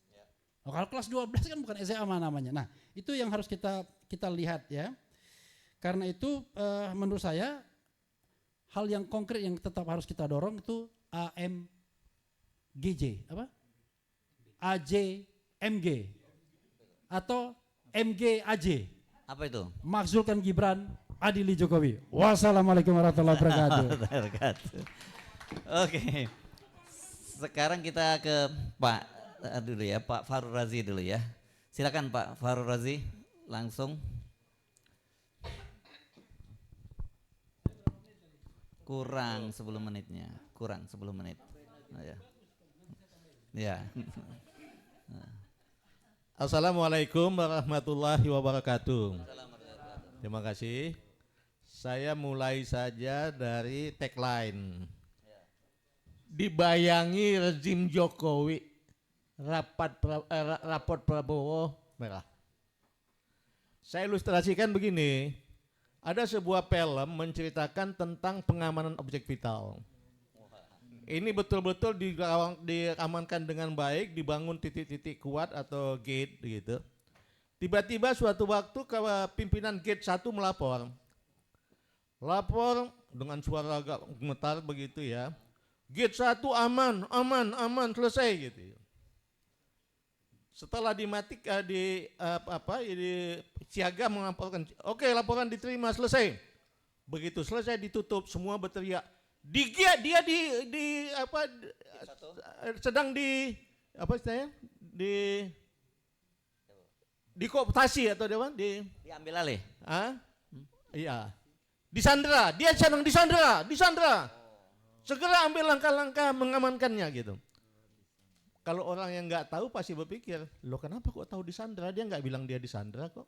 Oh, kalau kelas 12 kan bukan SMA namanya. Nah, itu yang harus kita lihat ya. Karena itu menurut saya hal yang konkret yang tetap harus kita dorong itu AMGJ, apa? AJMG atau MGAJ. Apa itu? Makzulkan Gibran, adili Jokowi. Wassalamualaikum warahmatullahi wabarakatuh. Oke. Sekarang kita ke Pak dulu ya, Pak Farul Razi dulu ya. Silakan Pak Farul Razi langsung. Kurang 10 menitnya, kurang 10 menit. Oh, ya. Ya. Assalamualaikum warahmatullahi wabarakatuh. Terima kasih. Saya mulai saja dari tagline. Dibayangi rezim Jokowi, raport Prabowo merah. Saya ilustrasikan begini. Ada sebuah film menceritakan tentang pengamanan objek vital. Ini betul-betul diamankan dengan baik, dibangun titik-titik kuat atau gate gitu. Tiba-tiba suatu waktu pimpinan gate 1 melapor. Lapor dengan suara agak gemetar begitu ya. Gate 1 aman, selesai gitu. Setelah siaga melaporkan, oke, laporan diterima, selesai. Begitu selesai ditutup, semua berteriak. Sedang dikooptasi atau Diambil alih. Iya. Disandera, dia sedang disandera. Segera ambil langkah-langkah mengamankannya gitu. Kalau orang yang nggak tahu pasti berpikir, loh kenapa kok tahu disandera? Dia nggak bilang dia disandera kok.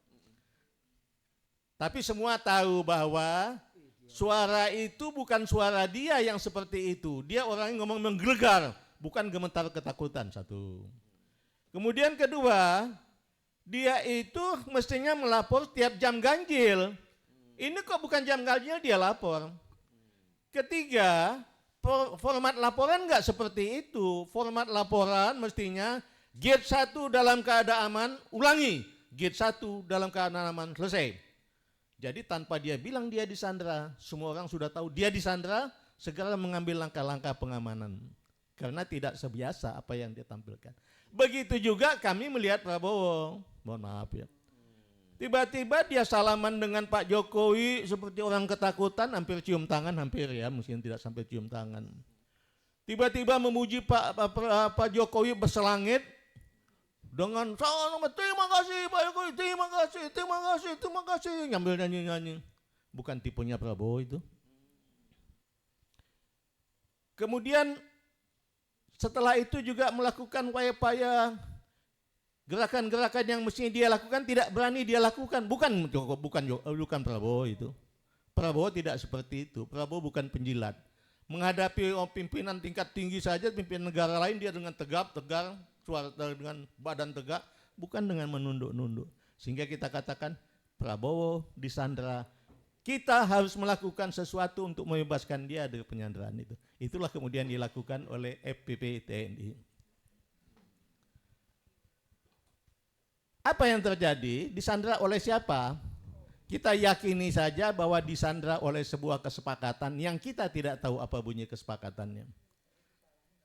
Tapi semua tahu bahwa suara itu bukan suara dia yang seperti itu. Dia orang yang ngomong menggelegar, bukan gemetar ketakutan, satu. Kemudian kedua, dia itu mestinya melapor tiap jam ganjil. Ini kok bukan jam ganjil dia lapor. Ketiga, format laporan nggak seperti itu. Format laporan mestinya gate 1 dalam keadaan aman, ulangi. Gate 1 dalam keadaan aman, selesai. Jadi tanpa dia bilang dia disandera, semua orang sudah tahu dia disandera, segera mengambil langkah-langkah pengamanan. Karena tidak sebiasa apa yang dia tampilkan. Begitu juga kami melihat Prabowo. Mohon maaf ya. Tiba-tiba dia salaman dengan Pak Jokowi seperti orang ketakutan, hampir cium tangan, mungkin tidak sampai cium tangan. Tiba-tiba memuji Pak Jokowi berselangit dengan terima kasih Pak Jokowi, terima kasih, ngambil nyanyi-nyanyi. Bukan tipenya Prabowo itu. Kemudian setelah itu juga melakukan upaya-upaya gerakan-gerakan yang mestinya dia lakukan tidak berani dia lakukan. Bukan Prabowo itu. Prabowo tidak seperti itu. Prabowo bukan penjilat. Menghadapi pimpinan tingkat tinggi saja, pimpinan negara lain dia dengan tegar, suara dengan badan tegak, bukan dengan menunduk-nunduk. Sehingga kita katakan Prabowo disandera. Kita harus melakukan sesuatu untuk membebaskan dia dari penyanderaan itu. Itulah kemudian dilakukan oleh FPP TNI. Apa yang terjadi? Disandera oleh siapa? Kita yakini saja bahwa disandera oleh sebuah kesepakatan yang kita tidak tahu apa bunyi kesepakatannya.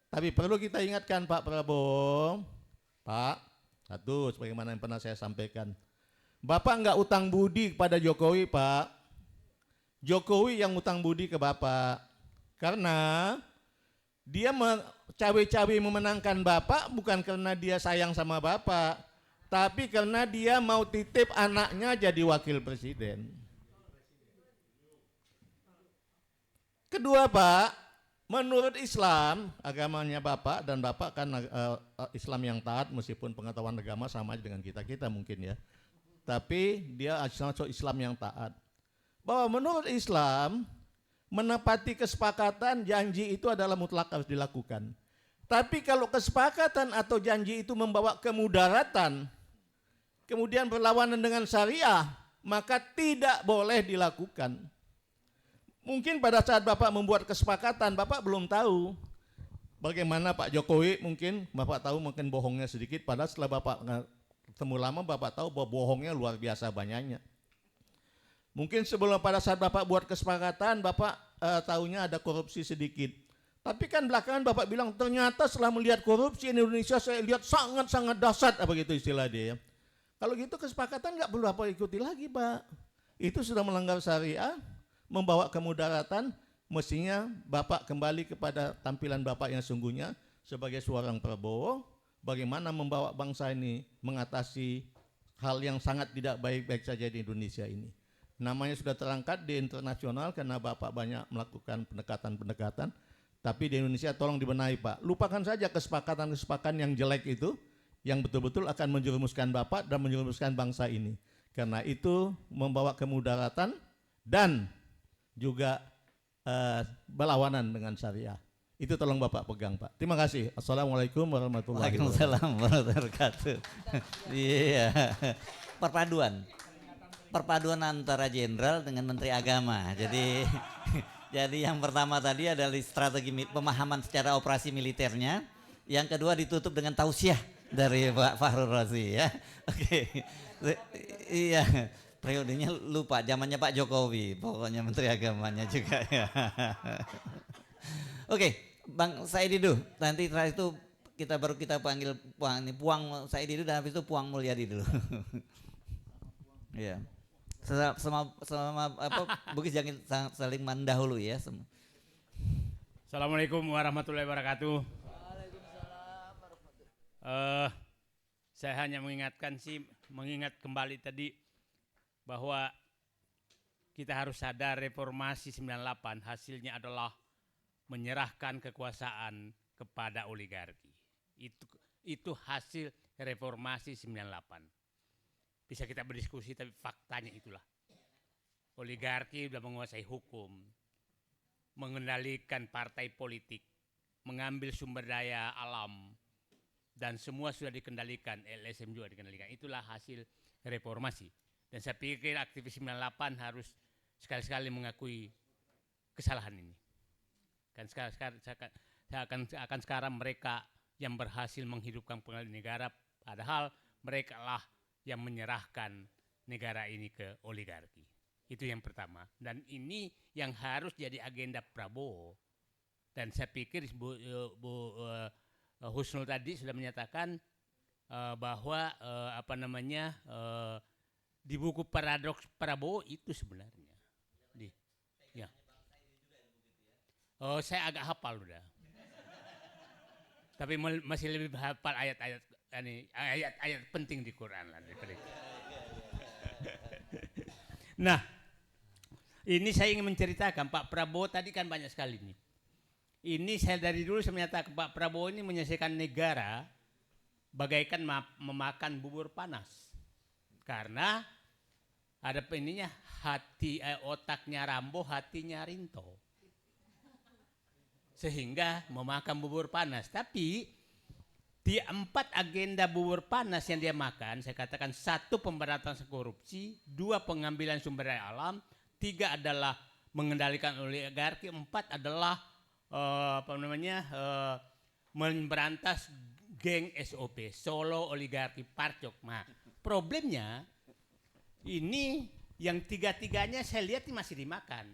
Tapi perlu kita ingatkan Pak Prabowo, Pak, satu sebagaimana yang pernah saya sampaikan, Bapak enggak utang budi kepada Jokowi, Pak. Jokowi yang utang budi ke Bapak. Karena dia cawe-cawe memenangkan Bapak bukan karena dia sayang sama Bapak, tapi karena dia mau titip anaknya jadi wakil presiden. Kedua, Pak, menurut Islam, agamanya Bapak dan Bapak kan Islam yang taat meskipun pengetahuan agama sama dengan kita mungkin ya. Tapi dia Islam yang taat. Bahwa menurut Islam, menepati kesepakatan janji itu adalah mutlak harus dilakukan. Tapi kalau kesepakatan atau janji itu membawa kemudaratan, kemudian berlawanan dengan syariah, maka tidak boleh dilakukan. Mungkin pada saat Bapak membuat kesepakatan, Bapak belum tahu bagaimana Pak Jokowi, mungkin Bapak tahu mungkin bohongnya sedikit, padahal setelah Bapak ketemu lama Bapak tahu bahwa bohongnya luar biasa banyaknya. Mungkin sebelum pada saat Bapak buat kesepakatan, Bapak tahunya ada korupsi sedikit. Tapi kan belakangan Bapak bilang ternyata setelah melihat korupsi Indonesia saya lihat sangat-sangat dahsyat, apa gitu istilah dia ya. Kalau gitu kesepakatan nggak perlu Bapak ikuti lagi Pak. Itu sudah melanggar syariah, membawa kemudaratan, mestinya Bapak kembali kepada tampilan Bapak yang sungguhnya sebagai seorang Prabowo, bagaimana membawa bangsa ini mengatasi hal yang sangat tidak baik-baik saja di Indonesia ini. Namanya sudah terangkat di internasional karena Bapak banyak melakukan pendekatan-pendekatan, tapi di Indonesia tolong dibenahi Pak. Lupakan saja kesepakatan-kesepakatan yang jelek itu, yang betul-betul akan menjerumuskan Bapak dan menjerumuskan bangsa ini. Karena itu membawa kemudaratan dan juga berlawanan dengan syariah. Itu tolong Bapak pegang Pak. Terima kasih. Assalamualaikum warahmatullahi wabarakatuh. Waalaikumsalam warahmatullahi wabarakatuh. Iya. Perpaduan antara jenderal dengan menteri agama. Jadi yang pertama tadi adalah strategi pemahaman secara operasi militernya. Yang kedua ditutup dengan tausiah dari Pak Fahrul Razi ya. Oke. Iya. Periodenya lupa, zamannya Pak Jokowi, pokoknya menteri agamanya juga ya. Oke, Bang Saidi dulu. Nanti setelah itu kita panggil Puang Saidi dulu dan habis itu Puang Mulyadi dulu. Iya. Sama Bukis jangan saling mendahului ya. Assalamualaikum warahmatullahi wabarakatuh. Saya hanya mengingat kembali tadi bahwa kita harus sadar reformasi 98 hasilnya adalah menyerahkan kekuasaan kepada oligarki. Itu hasil reformasi 98. Bisa kita berdiskusi tapi faktanya itulah. Oligarki sudah menguasai hukum, mengendalikan partai politik, mengambil sumber daya alam, dan semua sudah dikendalikan, LSM juga dikendalikan. Itulah hasil reformasi. Dan saya pikir aktivis 98 harus sekali-sekali mengakui kesalahan ini. Kan sekarang mereka yang berhasil menghidupkan pengadilan negara, padahal mereka lah yang menyerahkan negara ini ke oligarki. Itu yang pertama. Dan ini yang harus jadi agenda Prabowo. Dan saya pikir Bu Husnul tadi sudah menyatakan bahwa di buku Paradoks Prabowo itu sebenarnya. Ya. Oh, saya agak hafal udah. Tapi masih lebih hafal ayat-ayat penting di Quran lah. Nah, ini saya ingin menceritakan Pak Prabowo tadi kan banyak sekali nih. Ini saya dari dulu saya menyatakan Pak Prabowo ini menyelesaikan negara bagaikan memakan bubur panas. Karena ada ininya otaknya Rambo, hatinya Rinto. Sehingga memakan bubur panas. Tapi di 4 agenda bubur panas yang dia makan, saya katakan 1 pemberantasan korupsi, 2 pengambilan sumber daya alam, 3 adalah mengendalikan oligarki, 4 adalah memberantas geng SOP, Solo Oligarki Parcok. Nah, problemnya ini yang 3-3-nya saya lihat masih dimakan.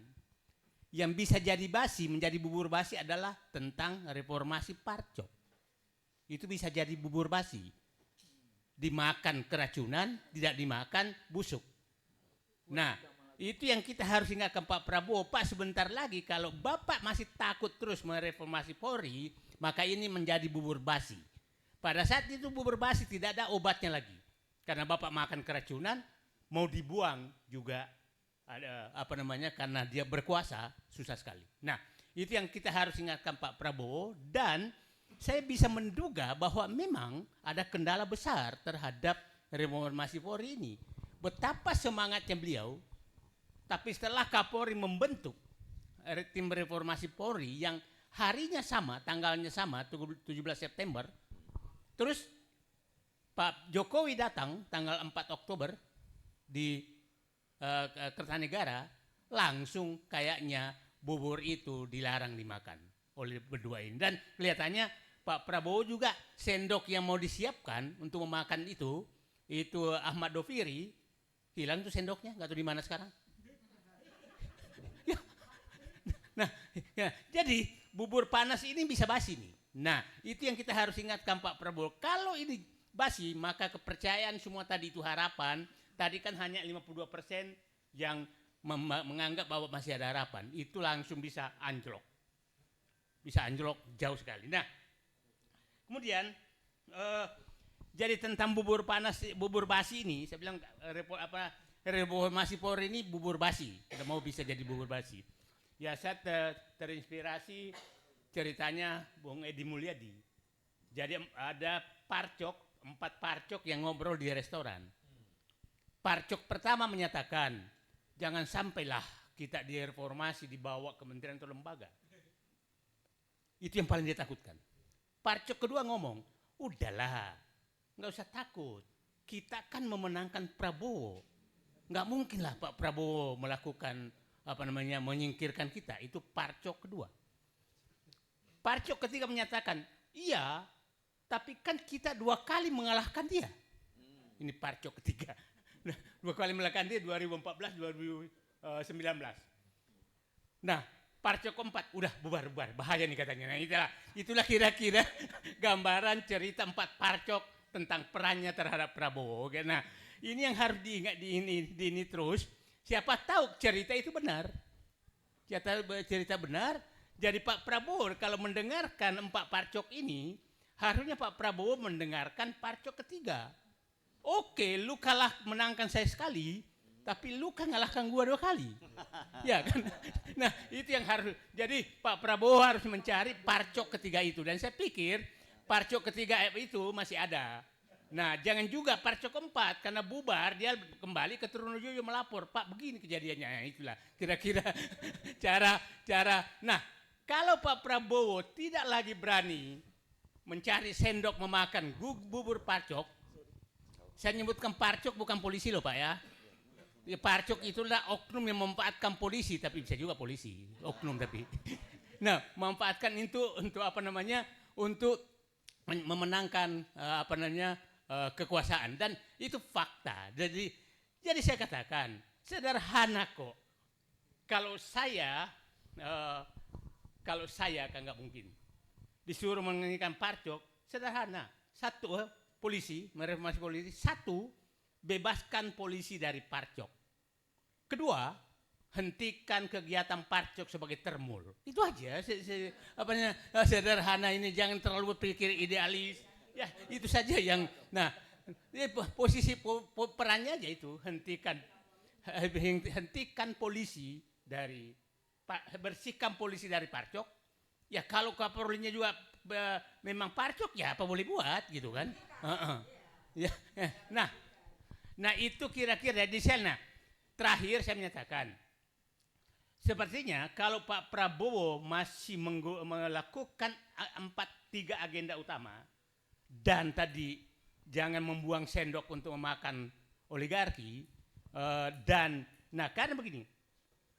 yang bisa jadi basi, menjadi bubur basi adalah tentang reformasi Parcok. Itu bisa jadi bubur basi. Dimakan keracunan, tidak dimakan busuk. Nah, itu yang kita harus ingatkan Pak Prabowo. Pak, sebentar lagi kalau Bapak masih takut terus mereformasi Polri, maka ini menjadi bubur basi. Pada saat itu bubur basi tidak ada obatnya lagi. Karena Bapak makan keracunan, mau dibuang juga ada karena dia berkuasa susah sekali. Nah, itu yang kita harus ingatkan Pak Prabowo, dan saya bisa menduga bahwa memang ada kendala besar terhadap reformasi Polri ini. Betapa semangatnya beliau, tapi setelah Kapolri membentuk tim reformasi Polri yang harinya sama, tanggalnya sama, 17 September, terus Pak Jokowi datang tanggal 4 Oktober di Kertanegara, langsung kayaknya bubur itu dilarang dimakan oleh berdua ini. Dan kelihatannya Pak Prabowo juga sendok yang mau disiapkan untuk memakan itu Ahmad Doviri, hilang tuh sendoknya, nggak tahu di mana sekarang. Nah, ya, jadi bubur panas ini bisa basi nih. Nah, itu yang kita harus ingatkan Pak Prabowo. Kalau ini basi, maka kepercayaan semua tadi itu harapan. Tadi kan hanya 52% yang menganggap bahwa masih ada harapan. Itu langsung bisa anjlok. Bisa anjlok jauh sekali. Nah, kemudian jadi tentang bubur panas, bubur basi ini, saya bilang reformasi Polri ini bubur basi. Tidak mau bisa jadi bubur basi. Ya, saya terinspirasi ceritanya Bung Edi Mulyadi. Jadi ada 4 parcok yang ngobrol di restoran. Parcok pertama menyatakan, jangan sampailah kita direformasi dibawa kementerian atau lembaga. Itu yang paling dia takutkan. Parcok kedua ngomong, udahlah, nggak usah takut. Kita kan memenangkan Prabowo. Nggak mungkinlah Pak Prabowo melakukan menyingkirkan kita. Itu parcok kedua. Parcok ketiga menyatakan, iya, tapi kan kita 2 kali mengalahkan dia. Ini parcok ketiga. 2 kali mengalahkan dia 2014, 2019. Nah, parcok keempat, udah bubar, bahaya nih katanya. Nah, itulah kira-kira gambaran cerita 4 parcok tentang perannya terhadap Prabowo. Nah, ini yang harus diingat di ini terus. Siapa tahu cerita itu benar. Cerita benar. Jadi Pak Prabowo kalau mendengarkan 4 parcok ini, harusnya Pak Prabowo mendengarkan parcok ketiga. Oke, lu kalah menangkan saya sekali, tapi lu kan ngalahkan gua 2 kali. Ya kan? Nah, itu yang harus. Jadi Pak Prabowo harus mencari parcok ketiga itu. Dan saya pikir parcok ketiga itu masih ada. Nah, jangan juga parcok keempat, karena bubar dia kembali ke Trunojoyo melapor, Pak begini kejadiannya. Nah, itulah kira-kira cara. Nah, kalau Pak Prabowo tidak lagi berani mencari sendok memakan bubur parcok, saya nyebutkan parcok bukan polisi loh Pak ya. Ya, parcok itulah oknum yang memanfaatkan polisi, tapi bisa juga polisi, oknum tapi. Nah, memanfaatkan itu untuk untuk memenangkan kekuasaan, dan itu fakta. Jadi saya katakan sederhana kok. Kalau saya kan nggak mungkin disuruh menginginkan parcok, sederhana. 1, polisi, mereformasi polisi. 1, bebaskan polisi dari parcok. 2, hentikan kegiatan parcok sebagai termul. Itu aja. Sederhana ini, jangan terlalu berpikir idealis. Ya, itu saja yang. Nah, posisi perannya aja itu, hentikan polisi dari, bersihkan polisi dari parcok. Ya, kalau Kapolrinya juga memang parcok, ya apa boleh buat gitu kan. Ya, nah itu kira-kira di sana. Terakhir saya menyatakan, sepertinya kalau Pak Prabowo masih melakukan 3 agenda utama, dan tadi jangan membuang sendok untuk memakan oligarki, karena begini,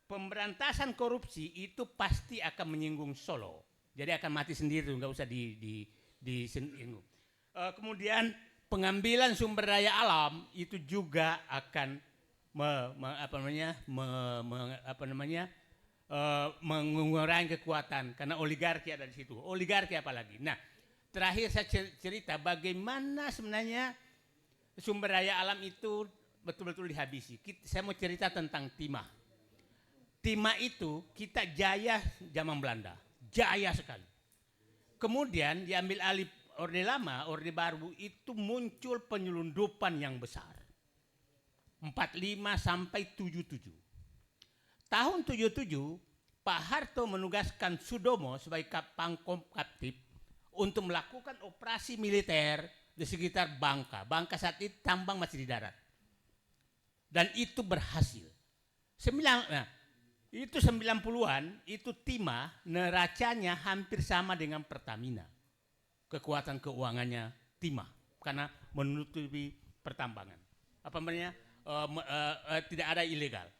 pemberantasan korupsi itu pasti akan menyinggung Solo, jadi akan mati sendiri, nggak usah disinggung. Kemudian pengambilan sumber daya alam itu mengurangi kekuatan karena oligarki ada di situ. Oligarki apalagi. Nah, terakhir saya cerita bagaimana sebenarnya sumber daya alam itu betul-betul dihabisi. Saya mau cerita tentang timah. Timah itu kita jaya zaman Belanda, jaya sekali. Kemudian diambil alih Orde Lama, Orde Baru itu muncul penyelundupan yang besar. 45 sampai 77. Tahun 77 Pak Harto menugaskan Sudomo sebagai Pangkop Kaptip untuk melakukan operasi militer di sekitar Bangka. Bangka saat itu tambang masih di darat. Dan itu berhasil. Itu 90-an, itu timah neracanya hampir sama dengan Pertamina. Kekuatan keuangannya timah karena menutupi pertambangan. Apa namanya? Tidak ada ilegal.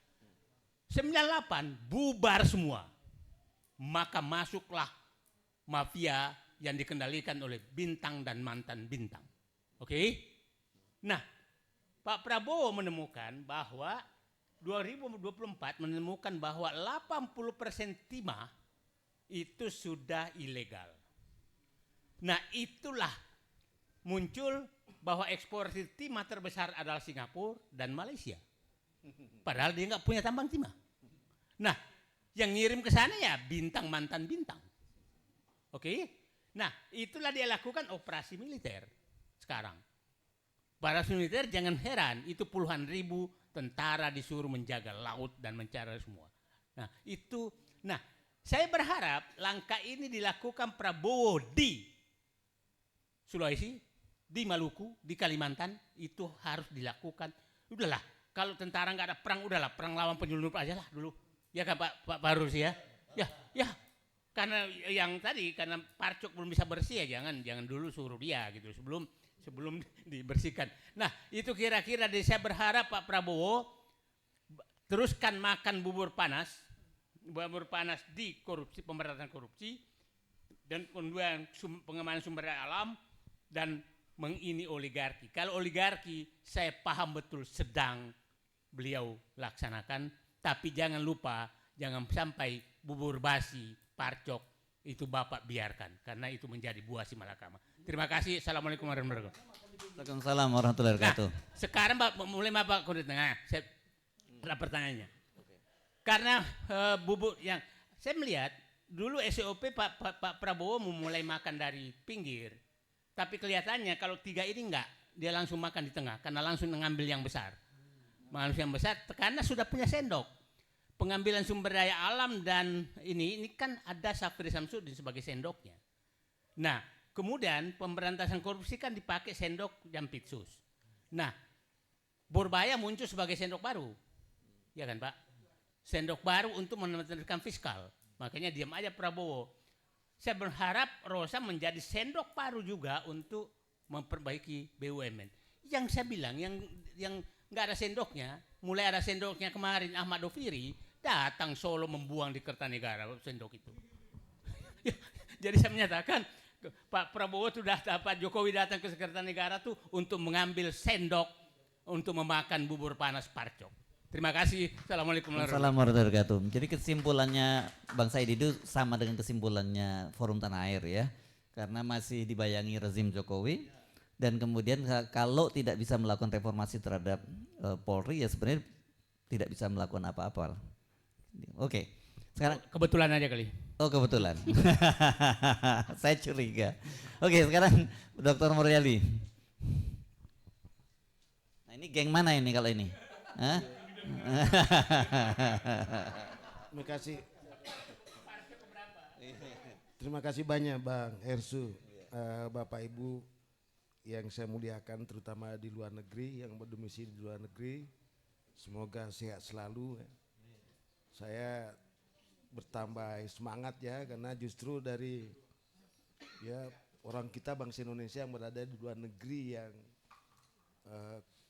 98 bubar semua. Maka masuklah mafia yang dikendalikan oleh Bintang dan mantan Bintang. Oke? Nah, Pak Prabowo menemukan bahwa 2024 menemukan bahwa 80% timah itu sudah ilegal. Nah, itulah muncul bahwa ekspor timah terbesar adalah Singapura dan Malaysia. Padahal dia nggak punya tambang timah. Nah, yang ngirim ke sana ya Bintang mantan Bintang. Oke? Nah, itulah dia lakukan operasi militer sekarang. Para militer jangan heran, itu puluhan ribu tentara disuruh menjaga laut dan mencari semua. Nah, itu. Nah, saya berharap langkah ini dilakukan Prabowo di Sulawesi, di Maluku, di Kalimantan, itu harus dilakukan. Udahlah, kalau tentara nggak ada perang, udahlah perang lawan penyelundup aja lah dulu. Ya kan Pak Barus ya? Ya. Karena yang tadi karena Parcok belum bisa bersih ya jangan dulu suruh dia gitu sebelum dibersihkan. Nah, itu kira-kira saya berharap Pak Prabowo teruskan makan bubur panas di korupsi, pemberantasan korupsi dan kemudian pengembangan sumber daya alam dan mengini oligarki. Kalau oligarki saya paham betul sedang beliau laksanakan, tapi jangan lupa jangan sampai bubur basi Parcok itu Bapak biarkan karena itu menjadi buah si malakama. Terima kasih. Assalamualaikum warahmatullahi wabarakatuh. Waalaikumsalam warahmatullahi wabarakatuh. Nah, sekarang mulai Bapak Kudus. Nah, saya ada pertanyaannya. Karena bubur yang saya melihat dulu SOP Pak Prabowo memulai makan dari pinggir. Tapi kelihatannya kalau tiga ini enggak, dia langsung makan di tengah karena langsung mengambil yang besar. Mengambil yang besar karena sudah punya sendok. Pengambilan sumber daya alam dan ini kan ada Safri Samsudin sebagai sendoknya. Nah, kemudian pemberantasan korupsi kan dipakai sendok Jampitsus. Nah, Borbaya muncul sebagai sendok baru. Ya kan Pak? Sendok baru untuk menekan fiskal. Makanya diam aja Prabowo. Saya berharap Rosa menjadi sendok baru juga untuk memperbaiki BUMN. Yang saya bilang yang nggak ada sendoknya, mulai ada sendoknya kemarin Ahmad Doviri datang Solo membuang di Kertanegara sendok itu. Jadi saya menyatakan Pak Prabowo sudah Pak Jokowi datang ke Kertanegara tuh untuk mengambil sendok untuk memakan bubur panas Parcok. Terima kasih. Assalamualaikum warahmatullahi wabarakatuh. Jadi kesimpulannya Bang Said itu sama dengan kesimpulannya Forum Tanah Air ya. Karena masih dibayangi rezim Jokowi dan kemudian kalau tidak bisa melakukan reformasi terhadap Polri ya sebenarnya tidak bisa melakukan apa-apa. Oke. Sekarang kebetulan aja kali. Oh kebetulan. Saya curiga. Oke, sekarang Dr. Muryali. Nah, ini geng mana ini kalau ini? Hah? Terima kasih. Terima kasih banyak Bang Hersu, Bapak Ibu yang saya muliakan terutama di luar negeri, yang berdomisili di luar negeri. Semoga sehat selalu. Saya bertambah semangat ya karena justru dari ya orang kita bangsa Indonesia yang berada di luar negeri yang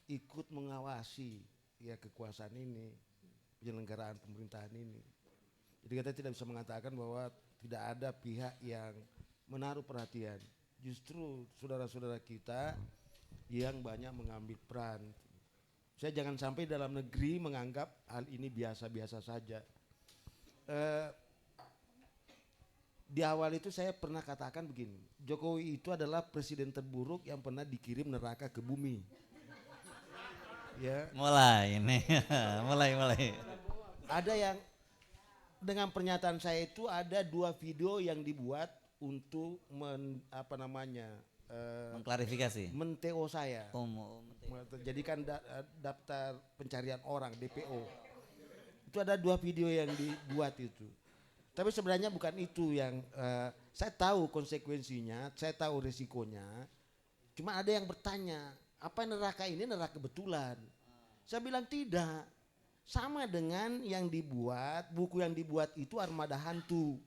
ikut mengawasi ya kekuasaan ini, penyelenggaraan pemerintahan ini. Jadi kita tidak bisa mengatakan bahwa tidak ada pihak yang menaruh perhatian. Justru saudara-saudara kita yang banyak mengambil peran. Saya jangan sampai dalam negeri menganggap hal ini biasa-biasa saja. eh, di awal itu saya pernah katakan begini, Jokowi itu adalah presiden terburuk yang pernah dikirim neraka ke bumi. Ya, Mulai ini, mulai. ada yang dengan pernyataan saya itu ada 2 video yang dibuat untuk Mengklarifikasi. men-TO saya. Umum. Jadikan daftar pencarian orang DPO. Itu ada 2 video yang dibuat itu. Tapi sebenarnya bukan itu yang saya tahu konsekuensinya, saya tahu resikonya. Cuma ada yang bertanya, apa neraka ini neraka kebetulan? Saya bilang tidak. Sama dengan yang dibuat, buku yang dibuat itu Armada Hantu.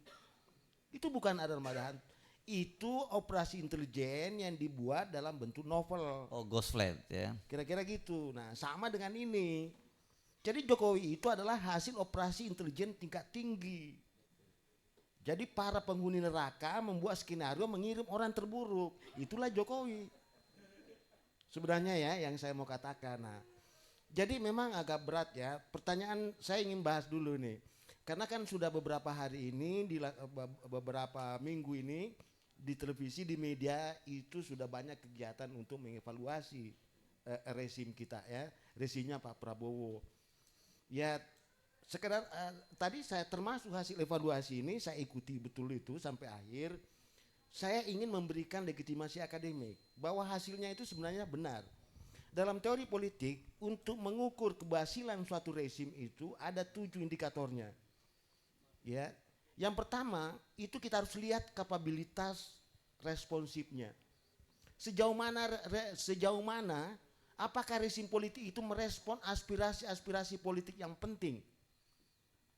Itu bukan armada hantu. Itu operasi intelijen yang dibuat dalam bentuk novel. Oh, Ghost Flight ya. Kira-kira gitu. Nah, sama dengan ini. Jadi Jokowi itu adalah hasil operasi intelijen tingkat tinggi. Jadi para penghuni neraka membuat skenario mengirim orang terburuk. Itulah Jokowi. Sebenarnya ya yang saya mau katakan. Nah, jadi memang agak berat ya. Pertanyaan saya ingin bahas dulu nih. Karena kan sudah beberapa hari ini, beberapa minggu ini di televisi, di media itu sudah banyak kegiatan untuk mengevaluasi rezim kita ya. Rezimnya Pak Prabowo. Ya sekedar tadi saya termasuk hasil evaluasi ini saya ikuti betul itu sampai akhir. Saya ingin memberikan legitimasi akademik bahwa hasilnya itu sebenarnya benar. Dalam teori politik untuk mengukur keberhasilan suatu rezim itu ada 7 indikatornya. Ya, yang pertama itu kita harus lihat kapabilitas responsifnya. Sejauh mana apakah rezim politik itu merespon aspirasi politik yang penting.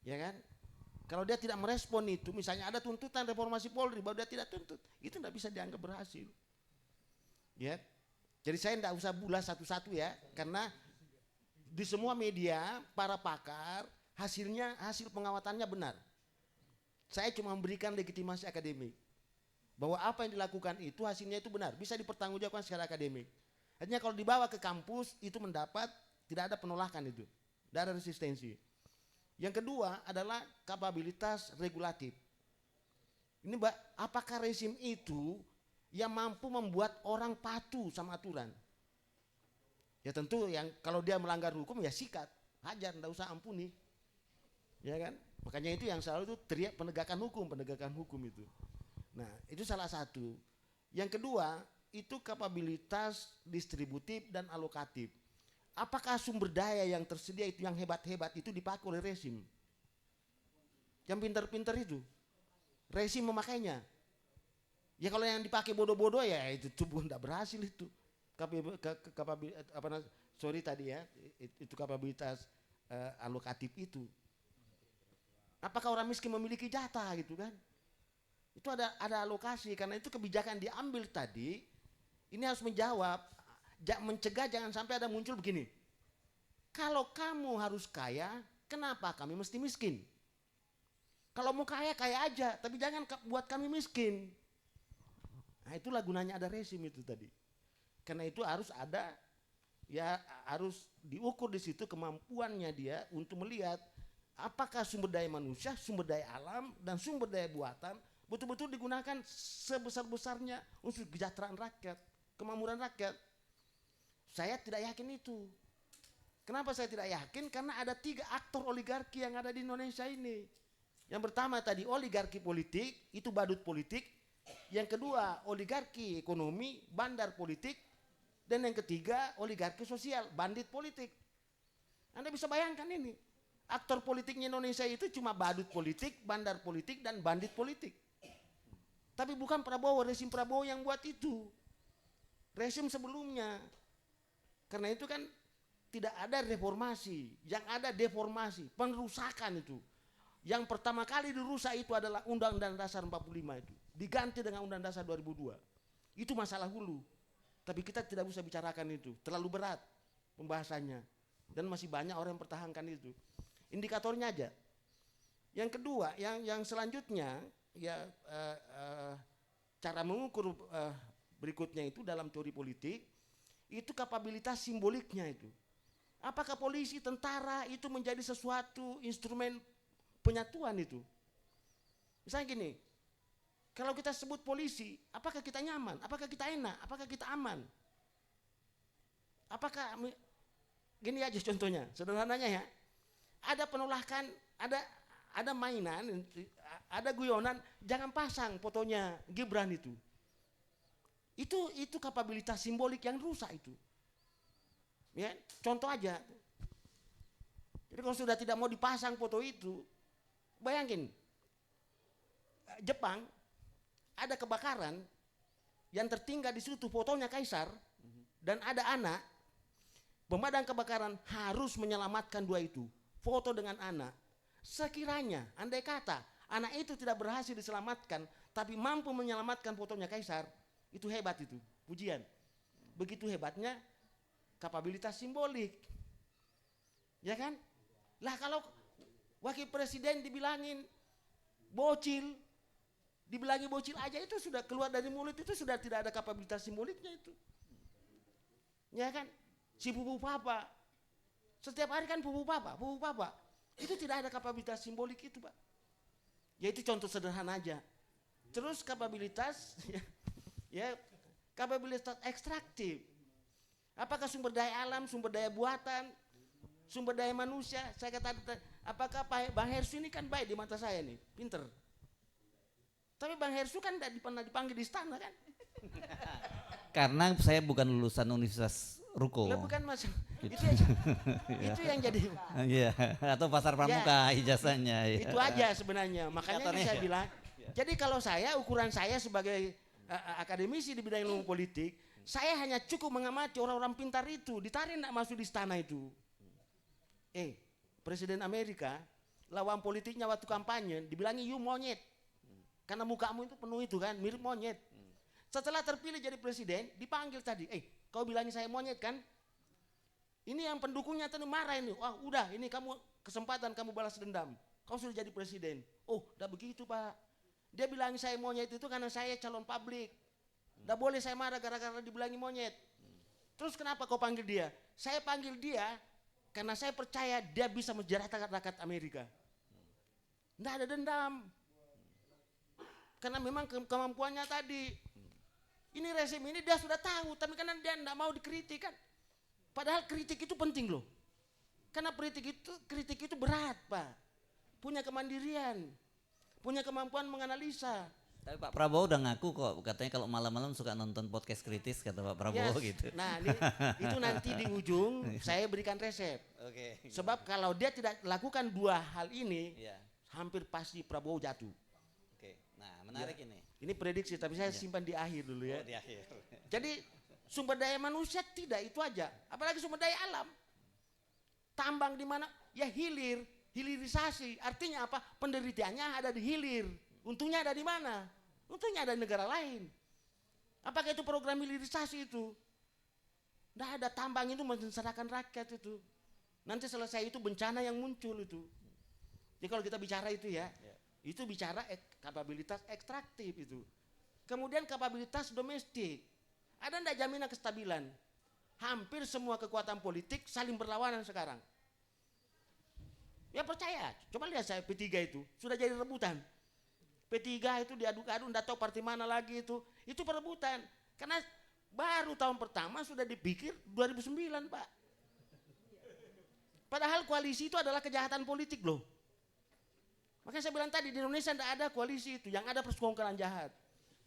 Ya kan? Kalau dia tidak merespon itu, misalnya ada tuntutan reformasi Polri, baru dia tidak tuntut, itu tidak bisa dianggap berhasil. Ya, jadi saya tidak usah bulas satu-satu ya, karena di semua media para pakar hasil pengawatannya benar. Saya cuma memberikan legitimasi akademik bahwa apa yang dilakukan itu hasilnya itu benar, bisa dipertanggungjawabkan secara akademik. Artinya kalau dibawa ke kampus itu mendapat tidak ada penolakan itu, tidak ada resistensi. Yang kedua adalah kapabilitas regulatif. Ini apakah rezim itu yang mampu membuat orang patuh sama aturan? Ya tentu yang kalau dia melanggar hukum ya sikat, hajar, tidak usah ampuni. Ya kan? Makanya itu yang selalu itu teriak penegakan hukum itu. Nah, itu salah satu. Yang kedua, itu kapabilitas distributif dan alokatif. Apakah sumber daya yang tersedia itu yang hebat-hebat itu dipakai oleh rezim? Yang pintar-pintar itu. Rezim memakainya. Ya kalau yang dipakai bodoh-bodoh ya itu tubuh tidak berhasil itu. Itu kapabilitas alokatif itu. Apakah orang miskin memiliki jatah gitu kan? Itu ada alokasi, karena itu kebijakan diambil tadi ini harus menjawab, mencegah jangan sampai ada muncul begini. Kalau kamu harus kaya, kenapa kami mesti miskin? Kalau mau kaya, kaya aja, tapi jangan buat kami miskin. Nah itulah gunanya ada rezim itu tadi. Karena itu harus ada, ya harus diukur di situ kemampuannya dia untuk melihat apakah sumber daya manusia, sumber daya alam, dan sumber daya buatan betul-betul digunakan sebesar-besarnya untuk kesejahteraan rakyat, kemakmuran rakyat. Saya tidak yakin itu. Kenapa saya tidak yakin? Karena ada 3 aktor oligarki yang ada di Indonesia ini. Yang pertama tadi oligarki politik, itu badut politik. Yang kedua oligarki ekonomi, bandar politik. Dan yang ketiga oligarki sosial, bandit politik. Anda bisa bayangkan ini. Aktor politiknya Indonesia itu cuma badut politik, bandar politik, dan bandit politik. Tapi bukan Prabowo, rezim Prabowo yang buat itu. Rezim sebelumnya. Karena itu kan tidak ada reformasi, yang ada deformasi, pengerusakan itu. Yang pertama kali dirusak itu adalah Undang-Undang Dasar 45 itu. Diganti dengan Undang-Undang Dasar 2002. Itu masalah hulu. Tapi kita tidak bisa bicarakan itu, terlalu berat pembahasannya. Dan masih banyak orang yang pertahankan itu. Indikatornya aja. Yang kedua, yang selanjutnya ya cara mengukur berikutnya itu dalam teori politik itu kapabilitas simboliknya itu. Apakah polisi, tentara itu menjadi sesuatu instrumen penyatuan itu. Misalnya gini, kalau kita sebut polisi, apakah kita nyaman? Apakah kita enak? Apakah kita aman? Apakah gini aja contohnya, sederhananya ya. Ada penolakan, ada mainan, ada guyonan, jangan pasang fotonya Gibran itu. Itu kapabilitas simbolik yang rusak itu. Ya, contoh aja. Jadi kalau sudah tidak mau dipasang foto itu, bayangin, Jepang ada kebakaran yang tertinggal di situ fotonya Kaisar dan ada anak, pemadam kebakaran harus menyelamatkan dua itu, foto dengan anak. Sekiranya, andai kata anak itu tidak berhasil diselamatkan, tapi mampu menyelamatkan fotonya Kaisar, itu hebat itu, pujian. Begitu hebatnya kapabilitas simbolik, ya kan? Lah kalau wakil presiden dibilangin bocil, dibilangi bocil aja itu sudah keluar dari mulut itu sudah tidak ada kapabilitas simboliknya itu, ya kan? Si pupu papa, setiap hari kan pupu papa, itu tidak ada kapabilitas simbolik itu Pak. Ya itu contoh sederhana aja. Terus kapabilitas, ya kapabilitas ekstraktif. Apakah sumber daya alam, sumber daya buatan, sumber daya manusia? Saya kata, apakah Bang Hersu ini kan baik di mata saya nih, pinter. Tapi Bang Hersu kan tidak pernah dipanggil di istana kan? Karena saya bukan lulusan Universitas Ruko. Lah bukan mas, Gitu. itu yang jadi. Iya, atau Pasar Pramuka ijazahnya. Ya. Itu aja sebenarnya. Makanya ini saya bilang. Jadi kalau saya, ukuran saya sebagai akademisi di bidang ilmu politik, saya hanya cukup mengamati orang-orang pintar itu, ditarik nak masuk di istana itu. Presiden Amerika, lawan politiknya waktu kampanye, dibilangi you monyet. Karena mukamu itu penuh itu kan, mirip monyet. Setelah terpilih jadi presiden, dipanggil tadi, kau bilangi saya monyet kan? Ini yang pendukungnya tadi marah ini, wah udah ini kamu kesempatan kamu balas dendam. Kau sudah jadi presiden. Oh, udah begitu Pak. Dia bilang saya monyet itu karena saya calon publik. Tidak boleh saya marah gara-gara dibilangi monyet. Terus kenapa kau panggil dia? Saya panggil dia karena saya percaya dia bisa menjarakan rakyat Amerika. Tidak ada dendam. Karena memang kemampuannya tadi. Ini rezim ini dia sudah tahu, tapi karena dia tidak mau dikritik kan. Padahal kritik itu penting loh. Karena kritik itu berat Pak. Punya kemandirian. Punya kemampuan menganalisa. Tapi Pak Prabowo udah ngaku kok, katanya kalau malam-malam suka nonton podcast kritis kata Pak Prabowo gitu. Nah itu nanti di ujung saya berikan resep. Oke. Sebab kalau dia tidak lakukan dua hal ini, Iya. hampir pasti Prabowo jatuh. Oke. Nah, menarik ini. Ini prediksi, tapi saya simpan di akhir dulu ya. Oh, di akhir. Jadi sumber daya manusia tidak itu aja, apalagi sumber daya alam. Tambang di mana? Ya hilirisasi. Artinya apa? Penderitaannya ada di hilir. Untungnya ada di mana? Untungnya ada di negara lain. Apakah itu program hilirisasi itu? Tidak ada, tambang itu mensengsarakan rakyat itu. Nanti selesai itu bencana yang muncul itu. Jadi kalau kita bicara itu ya, itu bicara kapabilitas ekstraktif itu. Kemudian kapabilitas domestik. Ada enggak jaminan kestabilan? Hampir semua kekuatan politik saling berlawanan sekarang. Ya percaya, coba lihat saya P3 itu, sudah jadi rebutan. P3 itu diaduk-aduk, enggak tahu partai mana lagi itu perebutan. Karena baru tahun pertama sudah dipikir 2009 Pak. Padahal koalisi itu adalah kejahatan politik loh. Makanya saya bilang tadi di Indonesia tidak ada koalisi itu, yang ada persekongkolan jahat,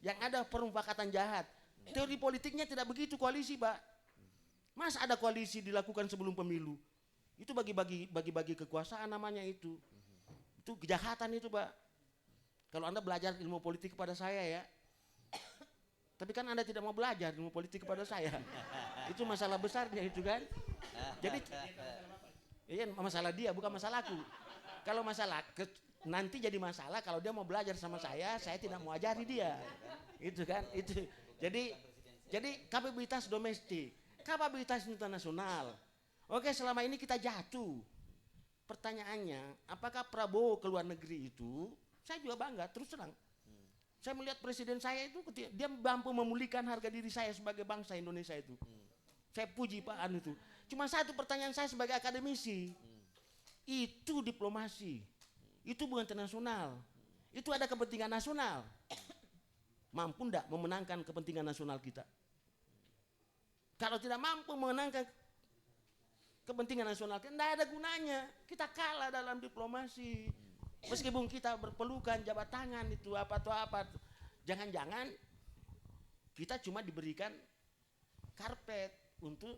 yang ada permufakatan jahat. Teori politiknya tidak begitu koalisi Pak. Masa ada koalisi dilakukan sebelum pemilu? Itu bagi-bagi kekuasaan namanya itu. Itu kejahatan itu Pak. Kalau Anda belajar ilmu politik kepada saya ya. Tapi kan Anda tidak mau belajar ilmu politik kepada saya. Itu masalah besarnya itu kan. Jadi iya masalah dia bukan masalahku. Kalau masalah nanti jadi masalah kalau dia mau belajar sama saya tidak mau ajari dia. Itu kan itu. Jadi kapabilitas domestik, kapabilitas internasional. Oke, selama ini kita jatuh. Pertanyaannya, apakah Prabowo ke luar negeri itu? Saya juga bangga, terus terang. Saya melihat presiden saya itu dia mampu memulihkan harga diri saya sebagai bangsa Indonesia itu. Saya puji Pak Anu itu. Cuma satu pertanyaan saya sebagai akademisi. Itu diplomasi. Itu bukan internasional. Itu ada kepentingan nasional. Mampu enggak memenangkan kepentingan nasional kita? Kalau tidak mampu memenangkan kepentingan nasional kita, enggak ada gunanya. Kita kalah dalam diplomasi. Meskipun kita berpelukan jabat tangan itu apa. Jangan-jangan kita cuma diberikan karpet untuk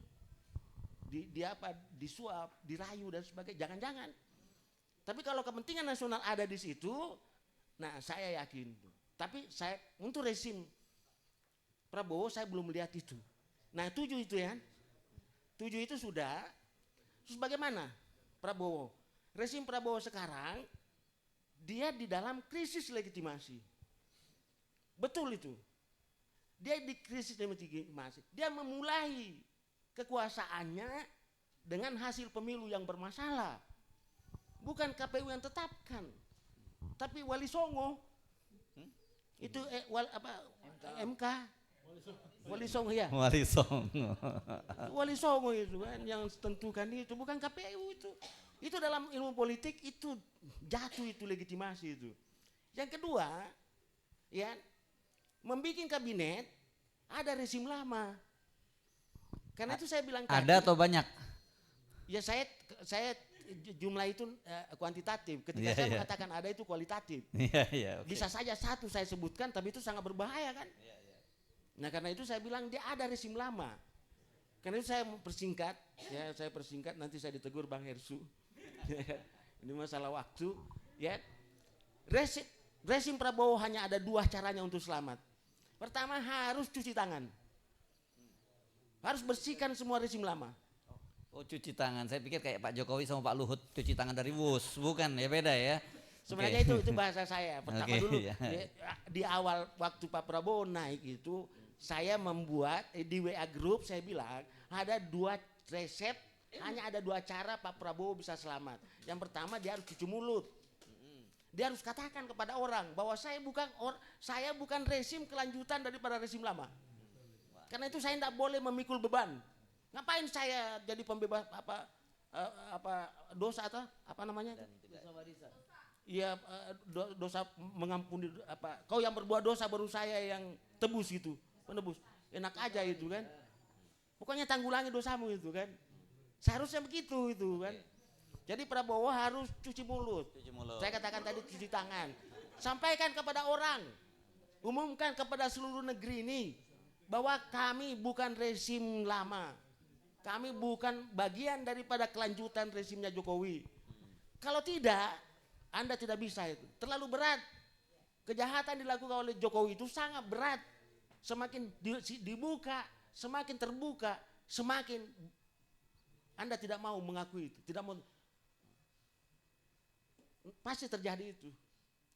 disuap, dirayu dan sebagainya. Jangan-jangan. Tapi kalau kepentingan nasional ada di situ, nah saya yakin. Tapi saya untuk rezim Prabowo saya belum melihat itu. Nah 7 itu ya, 7 itu sudah. Terus bagaimana Prabowo? Rezim Prabowo sekarang dia di dalam krisis legitimasi. Betul itu. Dia di krisis legitimasi. Dia memulai kekuasaannya dengan hasil pemilu yang bermasalah. Bukan KPU yang tetapkan, tapi Wali Songo. Itu MK. Wali Songo ya. Wali Songo. Wali Songo itu kan yang tentukan itu, bukan KPU itu. Itu dalam ilmu politik itu jatuh itu legitimasi itu. Yang kedua, ya, membikin kabinet ada rezim lama. Karena itu saya bilang tadi. Ada atau banyak? Ya saya jumlah itu kuantitatif. Ketika saya mengatakan ada itu kualitatif. Okay. Bisa saja satu saya sebutkan, tapi itu sangat berbahaya kan. Nah karena itu saya bilang dia ada rezim lama. Karena itu saya persingkat, ya saya persingkat, nanti saya ditegur Bang Hersu. Ini masalah waktu. Ya, rezim Prabowo hanya ada 2 caranya untuk selamat. Pertama harus cuci tangan, harus bersihkan semua rezim lama. Oh cuci tangan, saya pikir kayak Pak Jokowi sama Pak Luhut cuci tangan dari wus, bukan ya, beda ya. Sebenarnya itu bahasa saya. Pertama dulu ya. di awal waktu Pak Prabowo naik itu saya membuat di WA Group, saya bilang ada 2 resep, hanya ada 2 cara Pak Prabowo bisa selamat. Yang pertama dia harus cuci mulut. Dia harus katakan kepada orang bahwa saya bukan rezim kelanjutan daripada rezim lama. Karena itu saya tidak boleh memikul beban. Ngapain saya jadi pembebas dosa atau apa namanya? Dosa warisan. Iya, dosa mengampuni kau yang berbuat dosa baru saya yang tebus gitu, penebus. Enak aja itu kan. Pokoknya tanggulangi dosamu itu kan. Seharusnya begitu itu kan. Jadi Prabowo harus cuci mulut. Saya katakan tadi cuci tangan. Sampaikan kepada orang, umumkan kepada seluruh negeri ini bahwa kami bukan rezim lama. Kami bukan bagian daripada kelanjutan rezimnya Jokowi. Kalau tidak, Anda tidak bisa itu. Terlalu berat. Kejahatan dilakukan oleh Jokowi itu sangat berat. Semakin dibuka, semakin terbuka, semakin Anda tidak mau mengakui itu. Tidak mau. Pasti terjadi itu.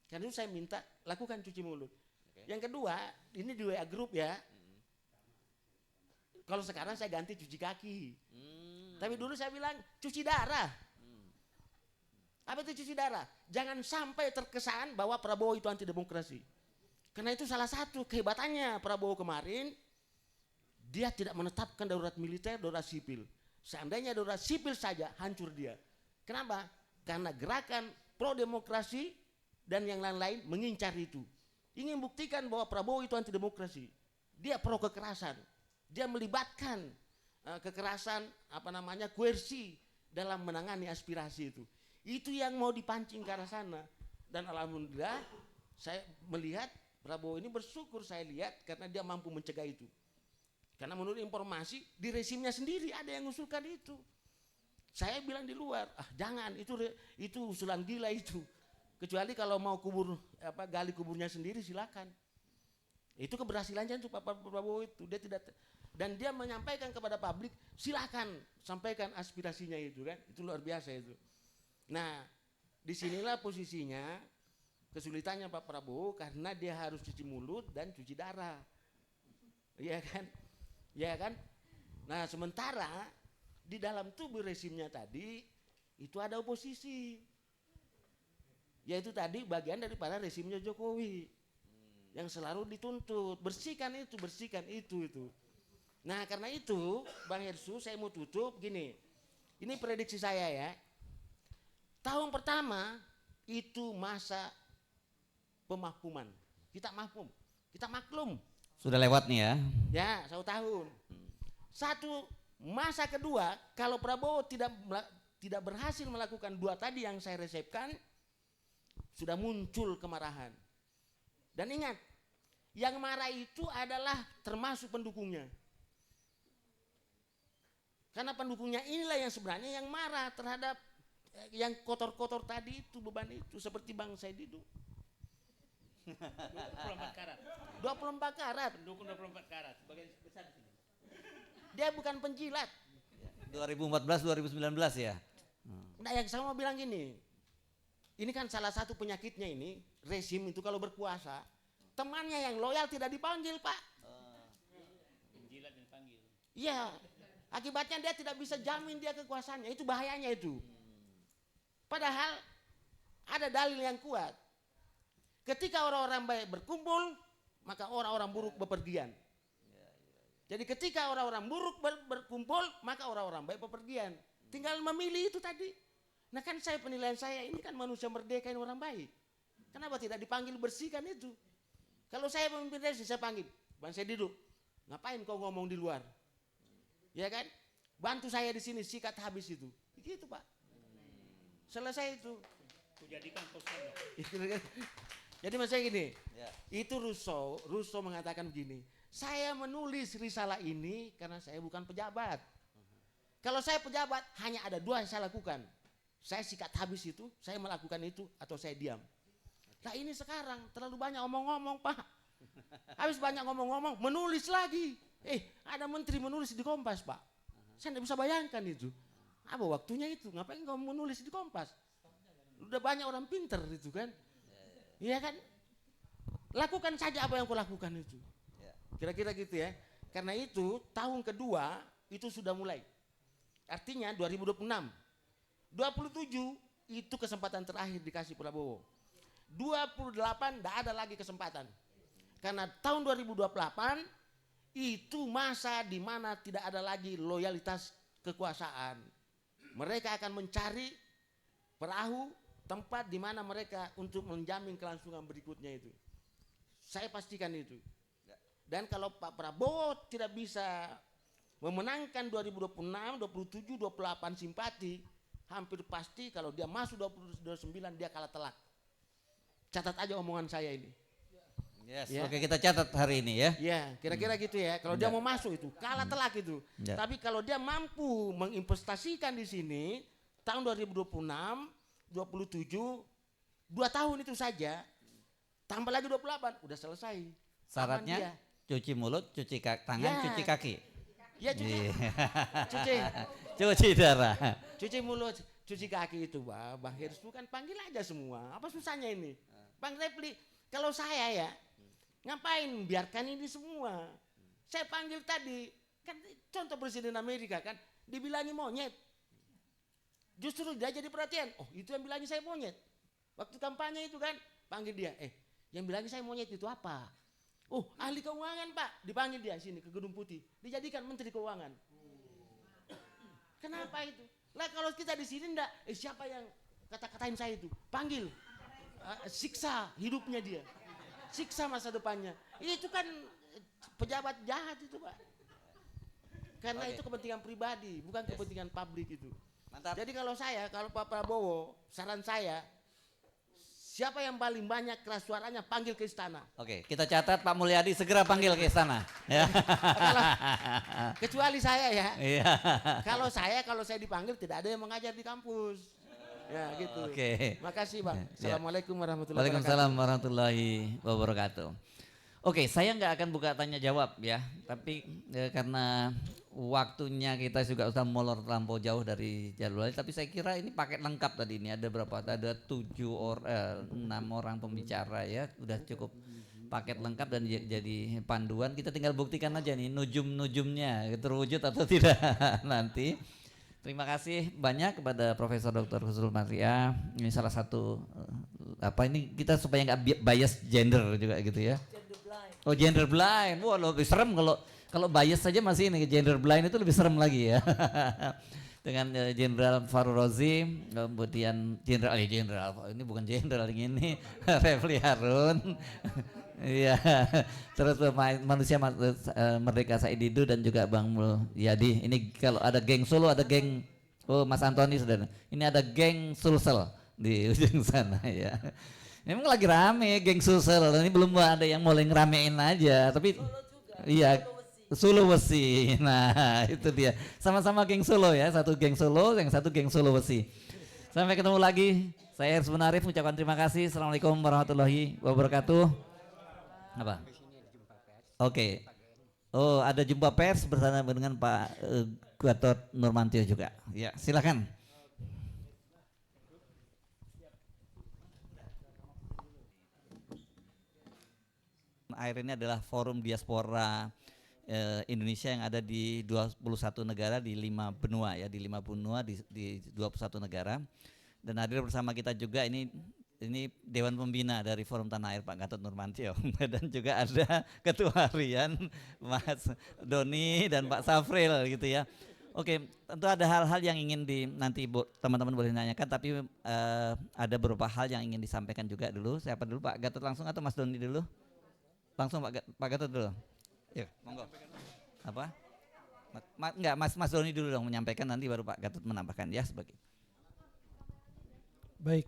Karena itu saya minta lakukan cuci mulut. Yang kedua, ini di WA Group ya. Kalau sekarang saya ganti cuci kaki. Tapi dulu saya bilang cuci darah. Apa itu cuci darah? Jangan sampai terkesan bahwa Prabowo itu anti demokrasi. Karena itu salah satu kehebatannya Prabowo kemarin, dia tidak menetapkan darurat militer, darurat sipil. Seandainya darurat sipil saja hancur dia. Kenapa? Karena gerakan pro demokrasi dan yang lain-lain mengincar itu. Ingin buktikan bahwa Prabowo itu anti demokrasi. Dia pro kekerasan. Dia melibatkan kekerasan koersi dalam menangani aspirasi itu. Itu yang mau dipancing ke arah sana. Dan alhamdulillah saya melihat Prabowo ini bersyukur saya lihat karena dia mampu mencegah itu. Karena menurut informasi di rezimnya sendiri ada yang mengusulkan itu. Saya bilang di luar, jangan itu usulan gila itu. Kecuali kalau mau gali kuburnya sendiri silakan. Itu keberhasilannya untuk Pak Prabowo itu. Dia tidak, dan dia menyampaikan kepada publik, silakan sampaikan aspirasinya itu kan. Itu luar biasa itu. Nah, disinilah posisinya kesulitannya Pak Prabowo karena dia harus cuci mulut dan cuci darah. Iya kan? Ya kan? Nah, sementara di dalam tubuh rezimnya tadi itu ada oposisi. Yaitu tadi bagian daripada rezimnya Jokowi. Yang selalu dituntut, bersihkan itu. Nah, karena itu Bang Hersu saya mau tutup gini. Ini prediksi saya ya. Tahun pertama itu masa pemakmuman. Kita maklum. Sudah lewat nih ya. Ya, 1 tahun. Satu, masa kedua, kalau Prabowo tidak berhasil melakukan 2 tadi yang saya resepkan, sudah muncul kemarahan. Dan ingat, yang marah itu adalah termasuk pendukungnya. Karena pendukungnya inilah yang sebenarnya yang marah terhadap yang kotor-kotor tadi itu, beban itu, seperti Bang Said Didu. 24 karat. 24 karat. Pendukung 24 karat. Sebagian besar di sini. Dia bukan penjilat. 2014 2019 ya. Nah, yang saya mau bilang gini, ini kan salah satu penyakitnya ini, rezim itu kalau berkuasa, temannya yang loyal tidak dipanggil, Pak. Penjilat yang panggil. Iya, akibatnya dia tidak bisa jamin dia kekuasaannya, itu bahayanya itu. Padahal ada dalil yang kuat. Ketika orang-orang baik berkumpul, maka orang-orang buruk bepergian. Jadi ketika orang-orang buruk berkumpul, maka orang-orang baik bepergian. Tinggal memilih itu tadi. Nah kan penilaian saya ini kan manusia merdeka ini orang baik. Kenapa tidak dipanggil bersihkan itu? Kalau saya pemimpin resi, saya panggil, Bang Said Didu, ngapain kau ngomong di luar? Ya kan? Bantu saya di sini, sikat habis itu. Begitu Pak. Selesai itu. Kujadikan posnya. Jadi maksudnya gini, itu Rousseau mengatakan begini, saya menulis risalah ini karena saya bukan pejabat. Kalau saya pejabat, hanya ada 2 yang saya lakukan. Saya sikat habis itu, saya melakukan itu, atau saya diam. Nah ini sekarang terlalu banyak ngomong-ngomong Pak. Habis banyak ngomong-ngomong, menulis lagi. Ada menteri menulis di Kompas Pak. Saya tidak bisa bayangkan itu. Apa waktunya itu? Ngapain kamu menulis di Kompas? Udah banyak orang pinter itu kan. Iya kan? Lakukan saja apa yang kau lakukan itu. Kira-kira gitu ya. Karena itu tahun kedua itu sudah mulai. Artinya 2026. 27 itu kesempatan terakhir dikasih Prabowo. 28 tidak ada lagi kesempatan. Karena tahun 2028 itu masa di mana tidak ada lagi loyalitas kekuasaan. Mereka akan mencari perahu tempat di mana mereka untuk menjamin kelangsungan berikutnya itu. Saya pastikan itu. Dan kalau Pak Prabowo tidak bisa memenangkan 2026, 27, 28 simpati, hampir pasti kalau dia masuk 2029 dia kalah telak. Catat aja omongan saya ini. Yes, Ya. oke kita catat hari ini ya. Ya, kira-kira gitu ya. Kalau dia mau masuk itu kalah telak itu. Ya. Tapi kalau dia mampu menginvestasikan di sini tahun 2026, 27, 2 tahun itu saja, tambah lagi 28, udah selesai. Aman Syaratnya dia. cuci mulut, cuci tangan, Ya. cuci kaki. Ya cuci, Iya. cuci, Cuci darah. cuci mulut, cuci kaki itu Bang Herslu kan panggil aja semua. Apa susahnya ini? Bang Repli, kalau saya ya, ngapain biarkan ini semua. Saya panggil tadi, kan contoh Presiden Amerika kan, dibilangi monyet. Justru dia jadi perhatian, oh itu yang bilangnya saya monyet. Waktu kampanye itu kan, panggil dia, yang bilangnya saya monyet itu apa? Oh ahli keuangan Pak, dipanggil dia sini ke Gedung Putih, dijadikan Menteri Keuangan. Kenapa itu? Lah kalau kita di sini enggak, siapa yang kata-katain saya itu? Panggil, siksa hidupnya dia, siksa masa depannya. Itu kan pejabat jahat itu Pak. Karena itu kepentingan pribadi, bukan kepentingan publik itu. Mantap. Jadi kalau Pak Prabowo, saran saya, siapa yang paling banyak keras suaranya panggil ke istana. Oke, kita catat Pak Mulyadi segera panggil ke istana. Ya. Kecuali saya ya. Iya. Kalau saya dipanggil tidak ada yang mengajar di kampus. Ya gitu. Oke. Makasih Bang. Ya. Assalamualaikum warahmatullahi wabarakatuh. Waalaikumsalam warahmatullahi wabarakatuh. Oke, saya nggak akan buka tanya jawab ya, tapi karena waktunya kita juga sudah molor terlampau jauh dari jadwalnya, tapi saya kira ini paket lengkap tadi ini ada berapa? Ada 6 orang pembicara ya, udah cukup paket lengkap dan jadi panduan. Kita tinggal buktikan aja nih nujum-nujumnya terwujud atau tidak nanti. Terima kasih banyak kepada Profesor Dr. Husnul Maria. Ini salah satu ini kita supaya nggak bias gender juga gitu ya. Oh gender blind, wah lebih serem kalau bias saja masih ini gender blind itu lebih serem lagi ya. dengan Jenderal Farul Rozi, kemudian Jenderal ini bukan Jenderal ini Refli Harun. Iya, terus manusia Merdeka Said Didu dan juga Bang Mulyadi. Ini kalau ada geng Solo, ada geng Mas Antoni saudara. Ini ada geng Sulsel di ujung sana ya. Memang lagi rame geng Sulsel. Ini belum ada yang mulai ngeramein aja, tapi iya Solo Besi. Nah, itu dia. Sama-sama geng Solo ya, satu geng Solo, yang satu geng Solo Besi. Sampai ketemu lagi. Saya Ersbun Arif mengucapkan terima kasih. Assalamualaikum warahmatullahi wabarakatuh. Apa? Oke. Oh, ada jumpa pers bersama dengan Pak Gatot Nurmantio juga. Ya, silakan. Air ini adalah forum diaspora Indonesia yang ada di 21 negara di 5 benua ya, di 5 benua di 21 negara. Dan hadir bersama kita juga ini Dewan Pembina dari Forum Tanah Air Pak Gatot Nurmantio dan juga ada Ketua Harian Mas Doni dan Pak Safril gitu ya. Oke, tentu ada hal-hal yang ingin nanti teman-teman boleh nanyakan, tapi ada beberapa hal yang ingin disampaikan juga dulu. Siapa dulu, Pak Gatot langsung atau Mas Doni dulu? Langsung Pak Gatot dulu. Yuk, monggo. Apa? Enggak, Mas Doni dulu dong menyampaikan, nanti baru Pak Gatot menambahkan ya sebagai. Baik,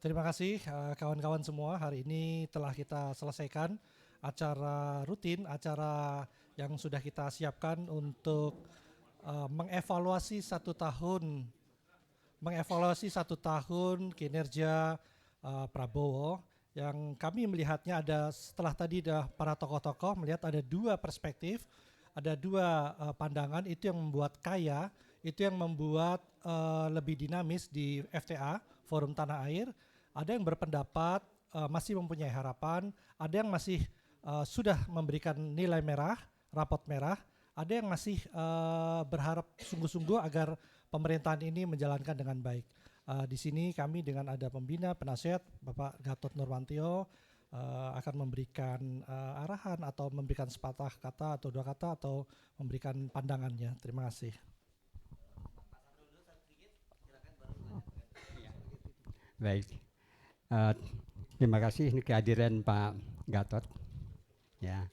terima kasih kawan-kawan semua. Hari ini telah kita selesaikan acara rutin, acara yang sudah kita siapkan untuk mengevaluasi satu tahun kinerja Prabowo. Yang kami melihatnya ada, setelah tadi para tokoh-tokoh melihat ada dua perspektif, ada dua pandangan, itu yang membuat kaya, itu yang membuat lebih dinamis di FTA, Forum Tanah Air. Ada yang berpendapat masih mempunyai harapan, ada yang masih sudah memberikan nilai merah, rapot merah, ada yang masih berharap sungguh-sungguh agar pemerintahan ini menjalankan dengan baik. Di sini kami dengan ada pembina, penasihat Bapak Gatot Nurmantio akan memberikan arahan atau memberikan sepatah kata atau dua kata atau memberikan pandangannya. Terima kasih. Baik, terima kasih kehadiran Pak Gatot. Ya,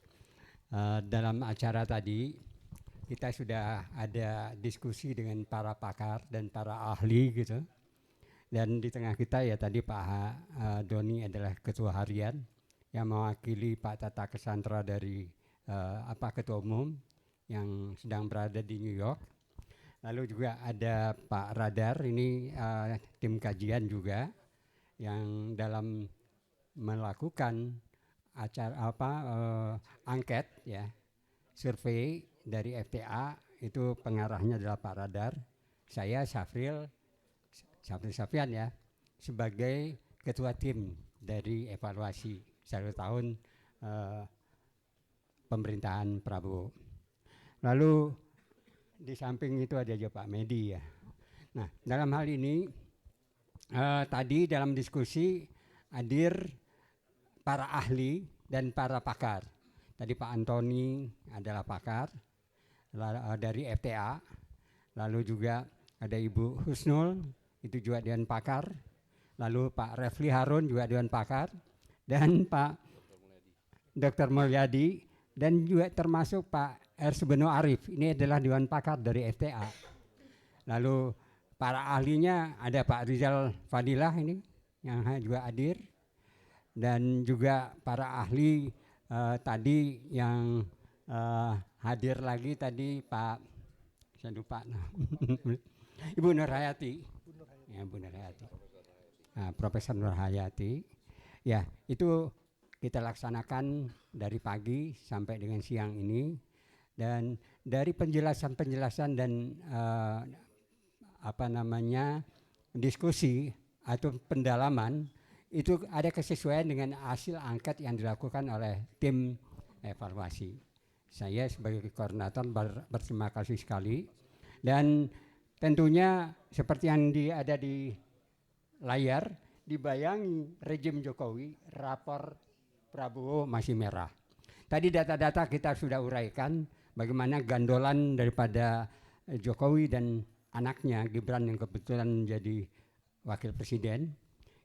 dalam acara tadi kita sudah ada diskusi dengan para pakar dan para ahli gitu. Dan di tengah kita ya tadi Pak Doni adalah ketua harian yang mewakili Pak Tata Cassandra dari ketua umum yang sedang berada di New York. Lalu juga ada Pak Radar, ini tim kajian juga yang dalam melakukan angket ya, survei dari FTA, itu pengarahnya adalah Pak Radar. Saya Safril Safian ya, sebagai ketua tim dari evaluasi 1 tahun pemerintahan Prabowo. Lalu di samping itu ada juga Pak Medi ya. Nah, dalam hal ini tadi dalam diskusi hadir para ahli dan para pakar. Tadi Pak Antoni adalah pakar dari FTA, lalu juga ada Ibu Husnul, itu juga Dewan Pakar, lalu Pak Refli Harun juga Dewan Pakar, dan Pak Dr. Mulyadi, dan juga termasuk Pak Ersbun Arif, ini adalah Dewan Pakar dari FTA. Lalu para ahlinya ada Pak Rizal Fadilah ini yang juga hadir, dan juga para ahli tadi yang hadir lagi tadi Pak, saya lupa, Ibu Nur Hayati. Ya, Bu Nur Hayati. Profesor Nur Hayati. Ya, itu kita laksanakan dari pagi sampai dengan siang ini, dan dari penjelasan dan diskusi atau pendalaman itu ada kesesuaian dengan hasil angket yang dilakukan oleh tim evaluasi. Saya sebagai koordinator berterima kasih sekali, dan tentunya seperti yang ada di layar, dibayangi rejim Jokowi, rapor Prabowo masih merah. Tadi data-data kita sudah uraikan bagaimana gandolan daripada Jokowi dan anaknya Gibran yang kebetulan menjadi wakil presiden,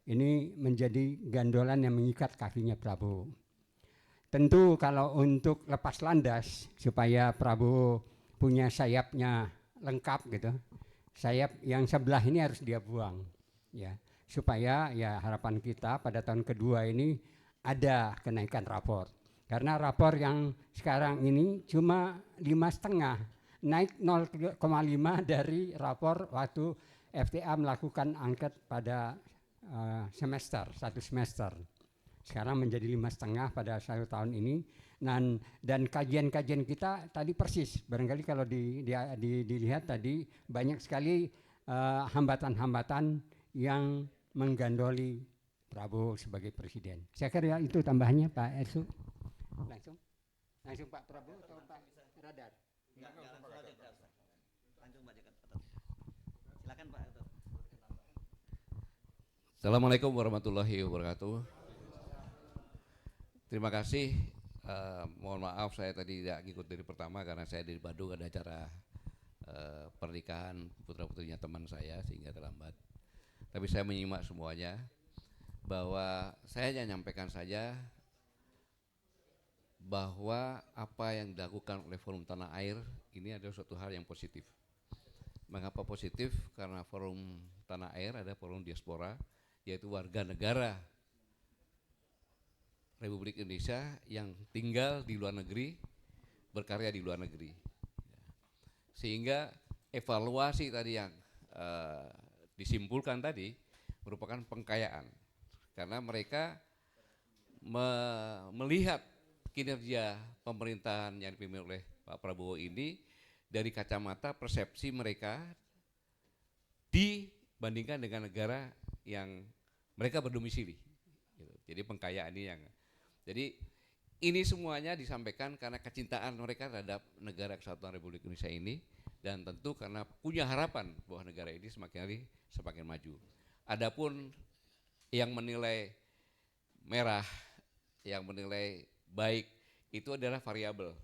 ini menjadi gandolan yang mengikat kakinya Prabowo. Tentu kalau untuk lepas landas supaya Prabowo punya sayapnya lengkap gitu, sayap yang sebelah ini harus dia buang, ya, supaya ya harapan kita pada tahun kedua ini ada kenaikan rapor. Karena rapor yang sekarang ini cuma 5,5, naik 0,5 dari rapor waktu FTA melakukan angket pada satu semester. Sekarang menjadi 5,5 pada 1 tahun ini. Dan kajian-kajian kita tadi persis, barangkali kalau dilihat tadi banyak sekali hambatan-hambatan yang menggandoli Prabowo sebagai presiden. Saya kira itu tambahannya Pak Ersu. Langsung Pak Prabowo atau Pak Radar? Silakan Pak. Assalamualaikum warahmatullahi wabarakatuh. Terima kasih. Mohon maaf saya tadi tidak ikut dari pertama karena saya di Bandung ada acara pernikahan putra-putrinya teman saya sehingga terlambat. Tapi saya menyimak semuanya bahwa saya hanya menyampaikan saja bahwa apa yang dilakukan oleh Forum Tanah Air ini adalah suatu hal yang positif. Mengapa positif? Karena Forum Tanah Air ada forum diaspora, yaitu warga negara Republik Indonesia yang tinggal di luar negeri, berkarya di luar negeri. Sehingga evaluasi tadi yang disimpulkan tadi merupakan pengkayaan. Karena mereka melihat kinerja pemerintahan yang dipimpin oleh Pak Prabowo ini dari kacamata persepsi mereka dibandingkan dengan negara yang mereka berdomisili. Jadi pengkayaan ini yang jadi ini semuanya disampaikan karena kecintaan mereka terhadap negara Kesatuan Republik Indonesia ini dan tentu karena punya harapan bahwa negara ini semakin hari semakin maju. Adapun yang menilai merah, yang menilai baik itu adalah variabel,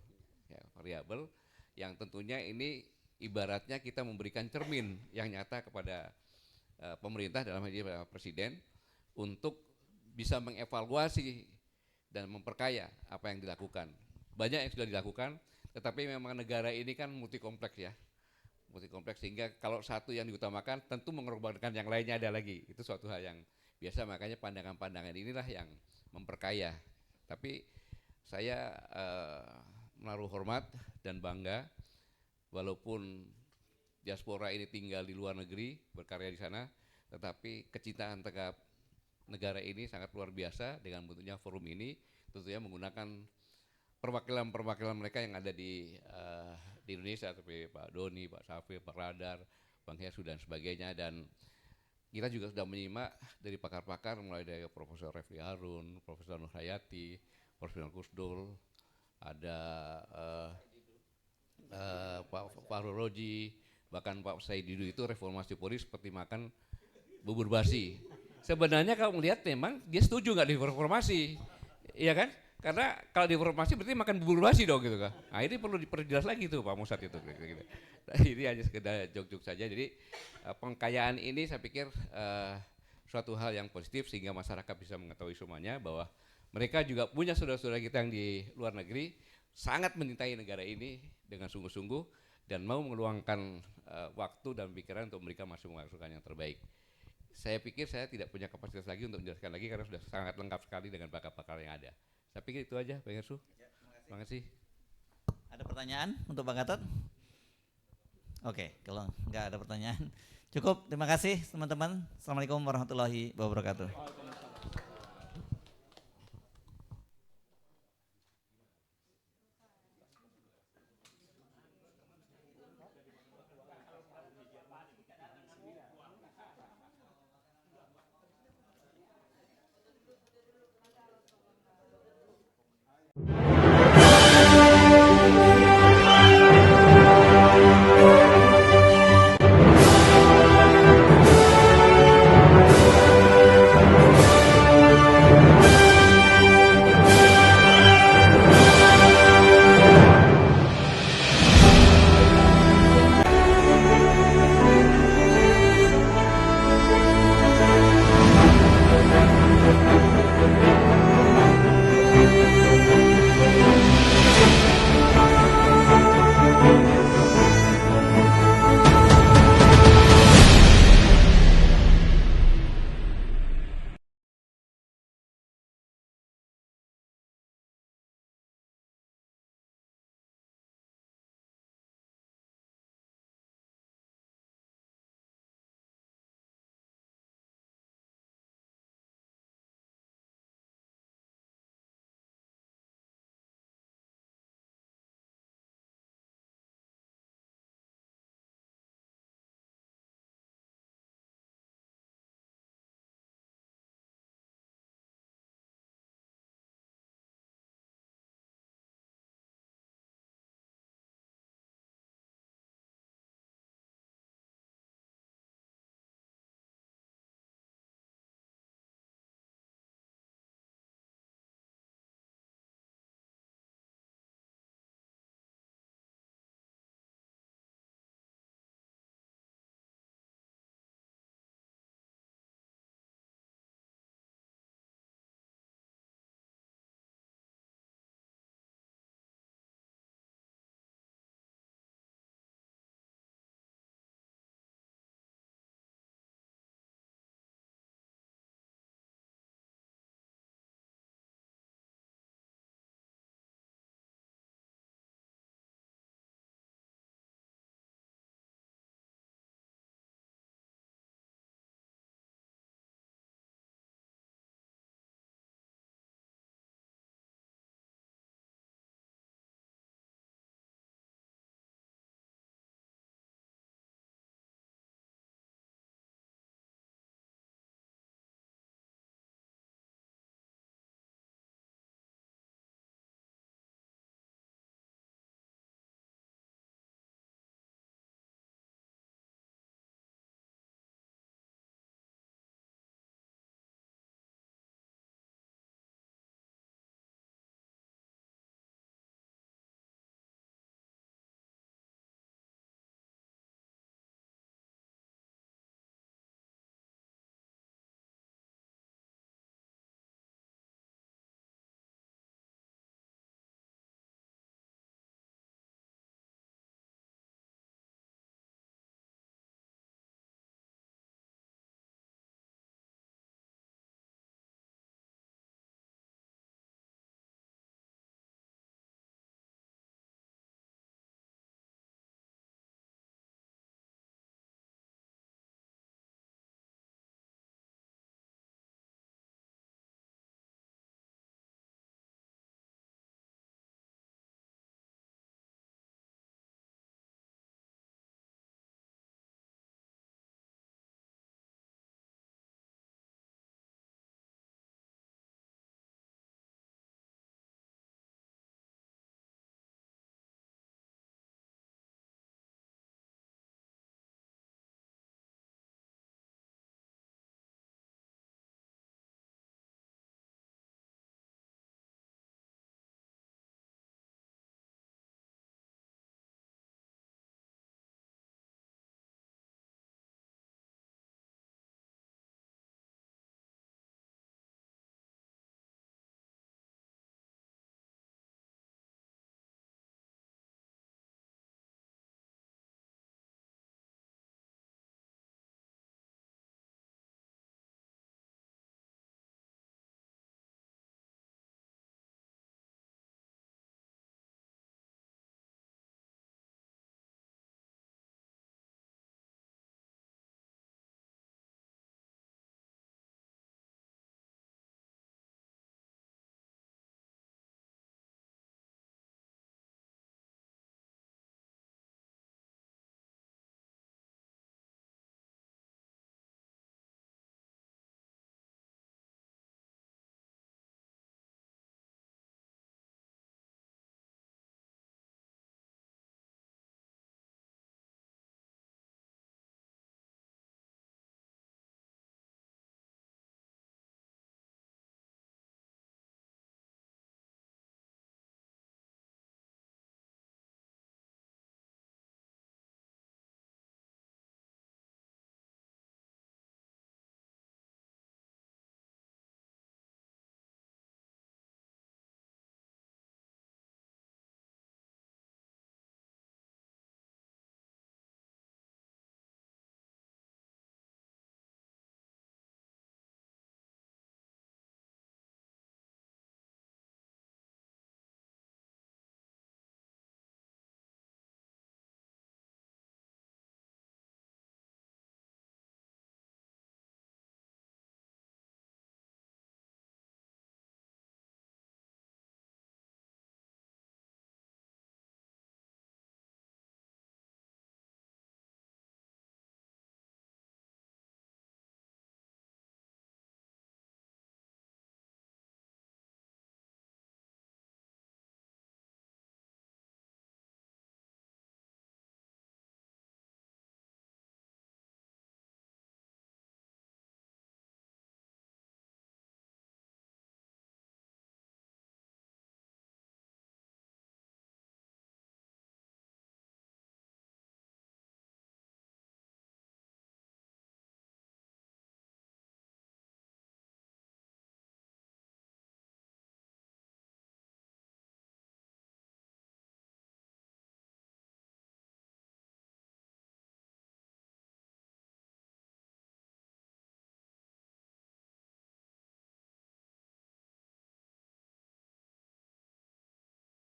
ya, variabel yang tentunya ini ibaratnya kita memberikan cermin yang nyata kepada pemerintah dalam hal ini Presiden untuk bisa mengevaluasi dan memperkaya apa yang dilakukan. Banyak yang sudah dilakukan, tetapi memang negara ini kan multi kompleks ya, multi kompleks sehingga kalau satu yang diutamakan tentu mengorbankan yang lainnya ada lagi. Itu suatu hal yang biasa, makanya pandangan-pandangan inilah yang memperkaya. Tapi saya menaruh hormat dan bangga walaupun diaspora ini tinggal di luar negeri, berkarya di sana, tetapi kecintaan terhadap negara ini sangat luar biasa dengan bentuknya forum ini, tentunya menggunakan perwakilan-perwakilan mereka yang ada di Indonesia seperti Pak Doni, Pak Safir, Pak Radar, Bang Hesu dan sebagainya. Dan kita juga sudah menyimak dari pakar-pakar mulai dari Profesor Refli Harun, Profesor Nur Hayati, Profesor Kusdul, ada Pak Fahru Roji, bahkan Pak Said Didu itu reformasi Polri seperti makan bubur basi. Sebenarnya kalau melihat memang dia setuju nggak direformasi, iya kan? Karena kalau direformasi berarti makan bubur basi dong gitu kan. Nah ini perlu diperjelas lagi tuh Pak Musad itu. Gitu. Nah, ini hanya sekedar jok-jok saja. Jadi pengkayaan ini saya pikir suatu hal yang positif sehingga masyarakat bisa mengetahui semuanya bahwa mereka juga punya saudara-saudara kita yang di luar negeri sangat mencintai negara ini dengan sungguh-sungguh dan mau meluangkan waktu dan pikiran untuk mereka masih menghasilkan yang terbaik. Saya pikir saya tidak punya kapasitas lagi untuk menjelaskan lagi karena sudah sangat lengkap sekali dengan pakar-pakar yang ada. Saya pikir itu aja, Pak Hersu. Terima kasih. Ada pertanyaan untuk Bang Gatot? Oke, kalau nggak ada pertanyaan, cukup. Terima kasih teman-teman. Assalamualaikum warahmatullahi wabarakatuh.